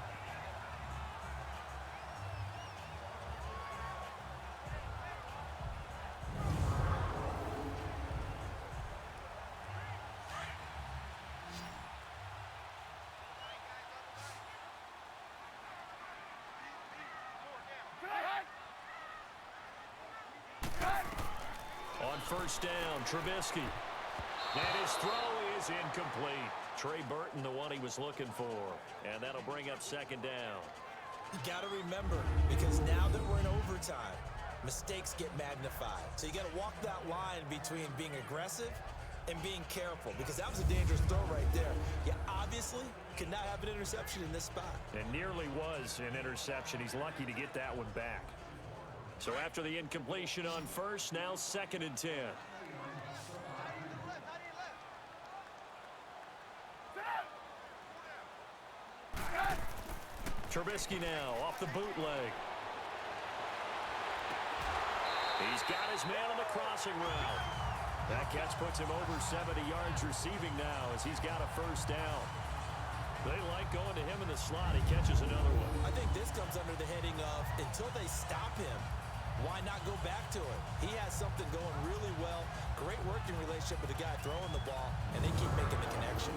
C: On first down, Trubisky. And his throw is incomplete. Trey Burton, the one he was looking for. And that'll bring up second down.
D: You got to remember, because now that we're in overtime, mistakes get magnified. So you got to walk that line between being aggressive and being careful, because that was a dangerous throw right there. You obviously could not have an interception in this spot.
C: And nearly was an interception. He's lucky to get that one back. So after the incompletion on first, now 2nd and 10. Trubisky now off the bootleg. He's got his man on the crossing route. That catch puts him over 70 yards receiving now as he's got a first down. They like going to him in the slot. He catches another one.
D: I think this comes under the heading of, until they stop him, why not go back to it? He has something going really well. Great working relationship with the guy throwing the ball, and they keep making the connection.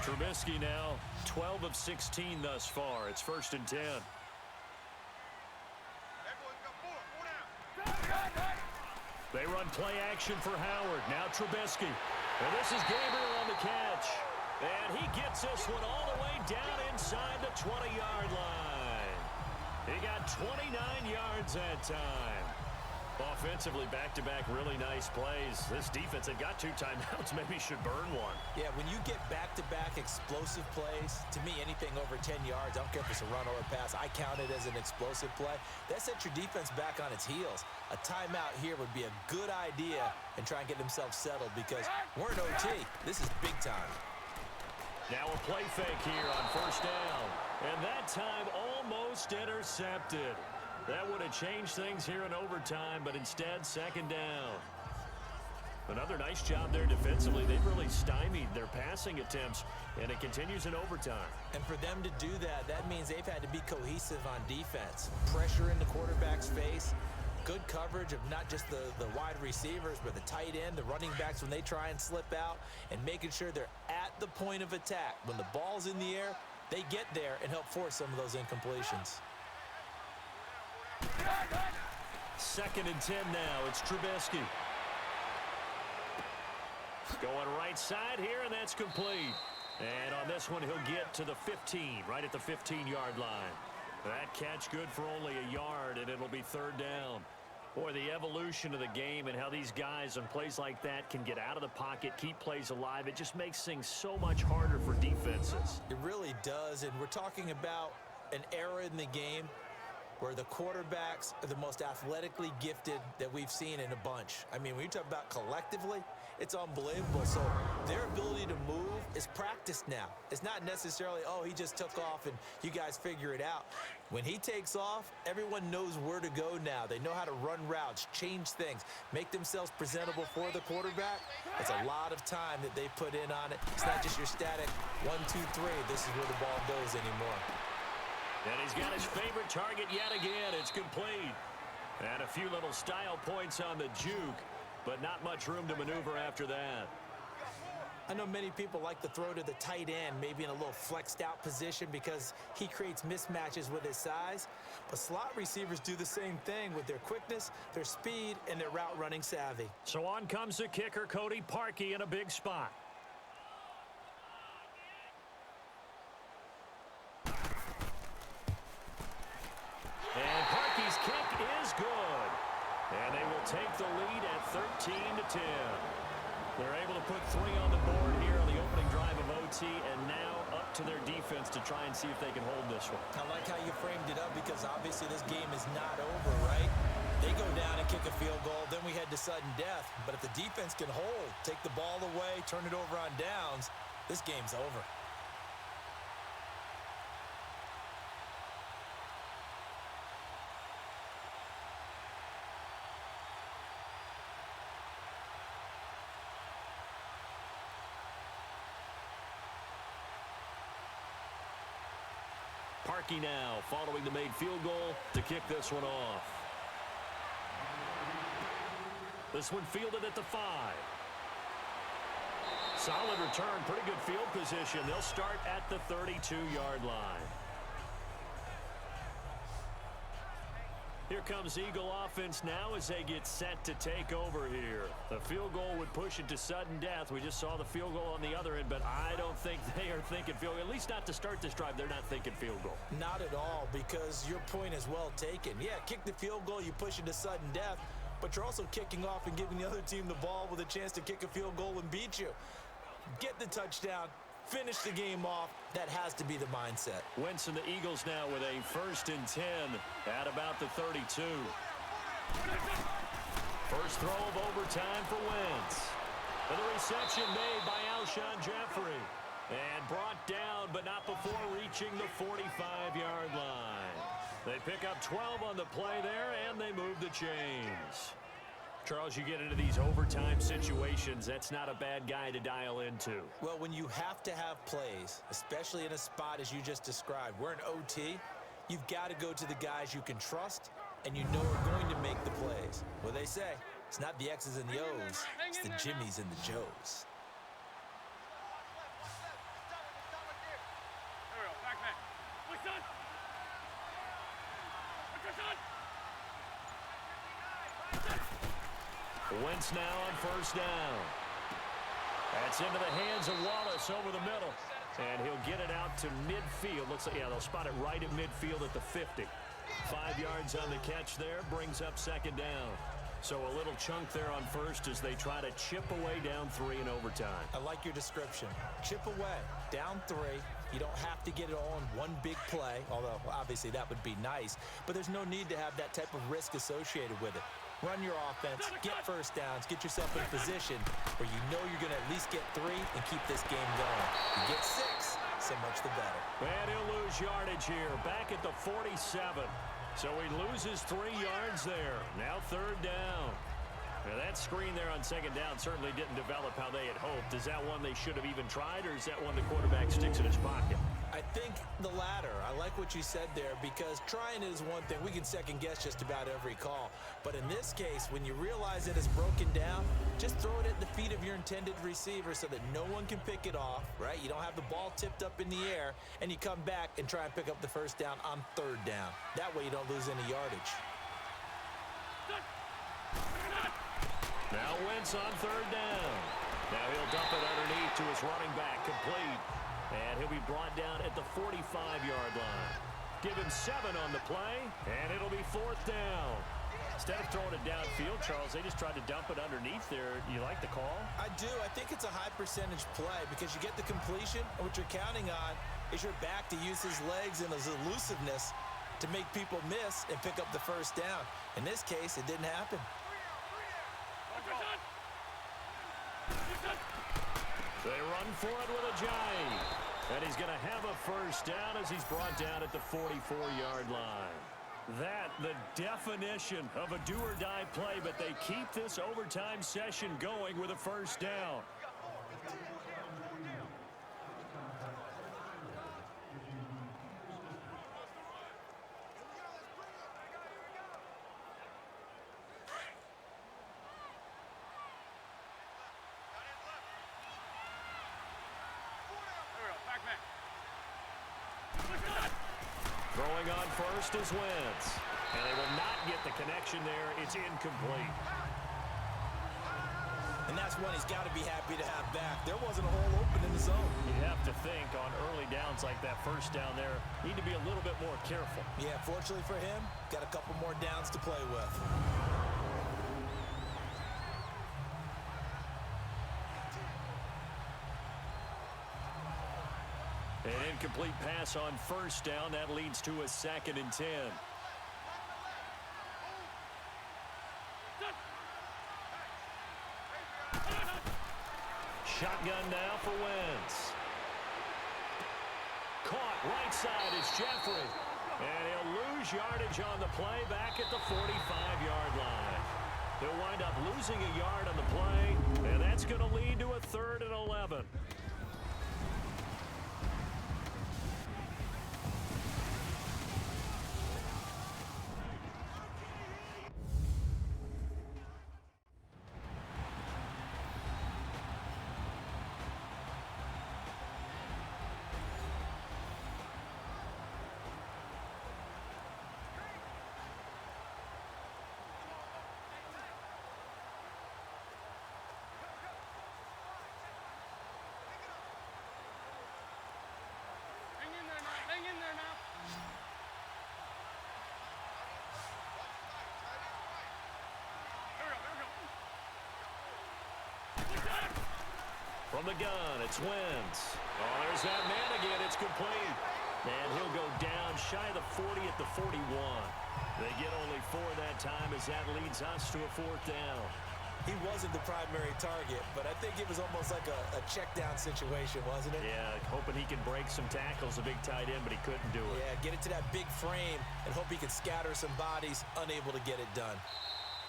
C: Trubisky now 12 of 16 thus far. It's 1st and 10. They run play action for Howard. Now Trubisky. And this is Gabriel on the catch. And he gets this one all the way down inside the 20-yard line. He got 29 yards that time. Offensively, back-to-back really nice plays. This defense had got 2 timeouts. Maybe should burn one.
D: Yeah, when you get back-to-back explosive plays, to me, anything over 10 yards, I don't care if it's a run or a pass, I count it as an explosive play. That sets your defense back on its heels. A timeout here would be a good idea and try and get themselves settled because we're in OT. This is big time.
C: Now a play fake here on first down. And that time almost intercepted. That would have changed things here in overtime, but instead, 2nd down. Another nice job there defensively. They've really stymied their passing attempts, and it continues in overtime.
D: And for them to do that, that means they've had to be cohesive on defense. Pressure in the quarterback's face. Good coverage of not just the wide receivers, but the tight end, the running backs when they try and slip out, and making sure they're at the point of attack. When the ball's in the air, they get there and help force some of those incompletions.
C: 2nd and 10 now. It's Trubisky. Going right side here, and that's complete. And on this one, he'll get to the 15, right at the 15-yard line. That catch good for only a yard, and it'll be 3rd down. Boy, the evolution of the game and how these guys on plays like that can get out of the pocket, keep plays alive, it just makes things so much harder for defenses.
D: It really does, and we're talking about an era in the game where the quarterbacks are the most athletically gifted that we've seen in a bunch. I mean, when you talk about collectively, it's unbelievable. So their ability to move is practiced now. It's not necessarily, oh, he just took off and you guys figure it out. When he takes off, everyone knows where to go now. They know how to run routes, change things, make themselves presentable for the quarterback. It's a lot of time that they put in on it. It's not just your static 1, 2, 3. This is where the ball goes anymore.
C: And he's got his favorite target yet again. It's complete. And a few little style points on the juke, but not much room to maneuver after that.
D: I know many people like to throw to the tight end, maybe in a little flexed out position because he creates mismatches with his size. But slot receivers do the same thing with their quickness, their speed, and their route running savvy.
C: So on comes the kicker, Cody Parkey, in a big spot. And Parkey's kick is good. And they will take the lead at 13-10. They're able to put 3 on the board here on the opening drive of OT, and now up to their defense to try and see if they can hold this one.
D: I like how you framed it up because obviously this game is not over, right? They go down and kick a field goal, then we head to sudden death. But if the defense can hold, take the ball away, turn it over on downs, this game's over.
C: Parkey now following the made field goal to kick this one off. This one fielded at the 5. Solid return, pretty good field position. They'll start at the 32-yard line. Here comes Eagle offense now as they get set to take over here. The field goal would push it to sudden death. We just saw the field goal on the other end, but I don't think they are thinking field goal. At least not to start this drive. They're not thinking field goal.
D: Not at all, because your point is well taken. Yeah, kick the field goal, you push it to sudden death, but you're also kicking off and giving the other team the ball with a chance to kick a field goal and beat you. Get the touchdown. Finish the game off. That has to be the mindset.
C: Wentz and the Eagles now with a 1st and 10 at about the 32. First throw of overtime for Wentz. And the reception made by Alshon Jeffrey. And brought down, but not before reaching the 45-yard line. They pick up 12 on the play there, and they move the chains. Charles, you get into these overtime situations, that's not a bad guy to dial into.
D: Well, when you have to have plays, especially in a spot as you just described, we're in OT, you've got to go to the guys you can trust and you know are going to make the plays. Well, they say, it's not the X's and the O's, it's the Jimmies and the Joes.
C: Wentz now on 1st down. That's into the hands of Wallace over the middle. And he'll get it out to midfield. Looks like, yeah, they'll spot it right at midfield at the 50. 5 yards on the catch there, brings up 2nd down. So a little chunk there on 1st as they try to chip away down 3 in overtime.
D: I like your description. Chip away, down 3. You don't have to get it all in one big play, although obviously that would be nice. But there's no need to have that type of risk associated with it. Run your offense, get 1st downs, get yourself in a position where you know you're going to at least get 3 and keep this game going. You get 6, so much the better.
C: And he'll lose yardage here, back at the 47. So he loses 3 yards there. Now 3rd down. Now that screen there on 2nd down certainly didn't develop how they had hoped. Is that one they should have even tried, or is that one the quarterback sticks in his pocket?
D: I think the latter. I like what you said there, because trying is one thing. We can second guess just about every call. But in this case, when you realize that it's broken down, just throw it at the feet of your intended receiver so that no one can pick it off, right? You don't have the ball tipped up in the air, and you come back and try and pick up the 1st down on 3rd down. That way you don't lose any yardage.
C: Now Wentz on 3rd down. Now he'll dump it underneath to his running back, complete. And he'll be brought down at the 45-yard line. Give him 7 on the play, and it'll be 4th down. Instead of throwing it downfield, Charles, they just tried to dump it underneath there. You like the call?
D: I do. I think it's a high-percentage play because you get the completion, and what you're counting on is your back to use his legs and his elusiveness to make people miss and pick up the 1st down. In this case, it didn't happen.
C: They run for it with a jive. And he's going to have a 1st down as he's brought down at the 44-yard line. That, the definition of a do-or-die play, but they keep this overtime session going with a 1st down. Throwing on 1st is Wentz. And they will not get the connection there. It's incomplete.
D: And that's one he's got to be happy to have back. There wasn't a hole open in the zone.
C: You have to think on early downs like that 1st down there, need to be a little bit more careful.
D: Yeah, fortunately for him, got a couple more downs to play with.
C: And incomplete pass on first down. That leads to a 2nd and 10. Shotgun now for Wentz. Caught right side is Jeffrey. And he'll lose yardage on the play back at the 45-yard line. He'll wind up losing a yard on the play, and that's going to lead to a 3rd and 11.
E: Hang in there now.
C: From the gun, it's Wentz. Oh, there's that man again. It's complete. And he'll go down shy of the 40 at the 41. They get only 4 that time as that leads us to a 4th down.
D: He wasn't the primary target, but I think it was almost like a check down situation, wasn't it?
C: Yeah, hoping he can break some tackles, a big tight end, but he couldn't do it.
D: Yeah, get it to that big frame and hope he can scatter some bodies, unable to get it done.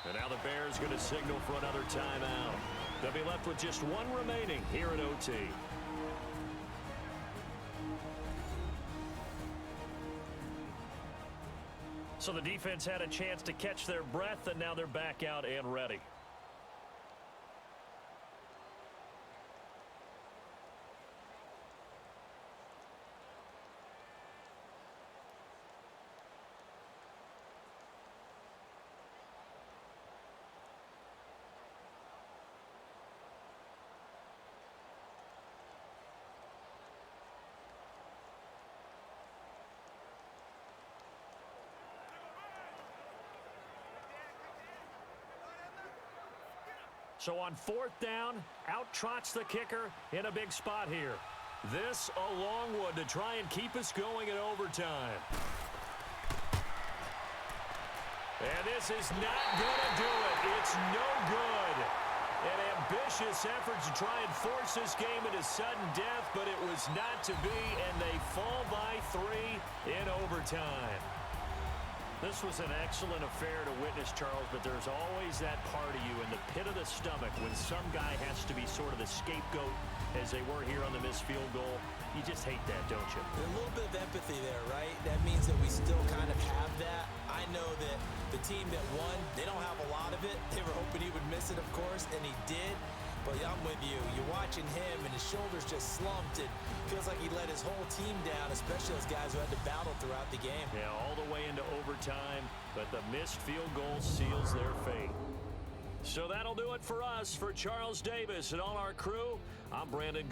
C: And now the Bears going to signal for another timeout. They'll be left with just 1 remaining here at OT. So the defense had a chance to catch their breath, and now they're back out and ready. So on 4th down, out trots the kicker in a big spot here. This a long one to try and keep us going in overtime. And this is not going to do it. It's no good. An ambitious effort to try and force this game into sudden death, but it was not to be, and they fall by 3 in overtime. This was an excellent affair to witness, Charles, but there's always that part of you in the pit of the stomach when some guy has to be sort of the scapegoat, as they were here on the missed field goal. You just hate that, don't you?
D: A little bit of empathy there, right? That means that we still kind of have that. I know that the team that won, they don't have a lot of it. They were hoping he would miss it, of course, and he did. But I'm with you. You're watching him, and his shoulders just slumped. It feels like he let his whole team down, especially those guys who had to battle throughout the game.
C: Yeah, all the way into overtime, but the missed field goal seals their fate. So that'll do it for us. For Charles Davis and all our crew, I'm Brandon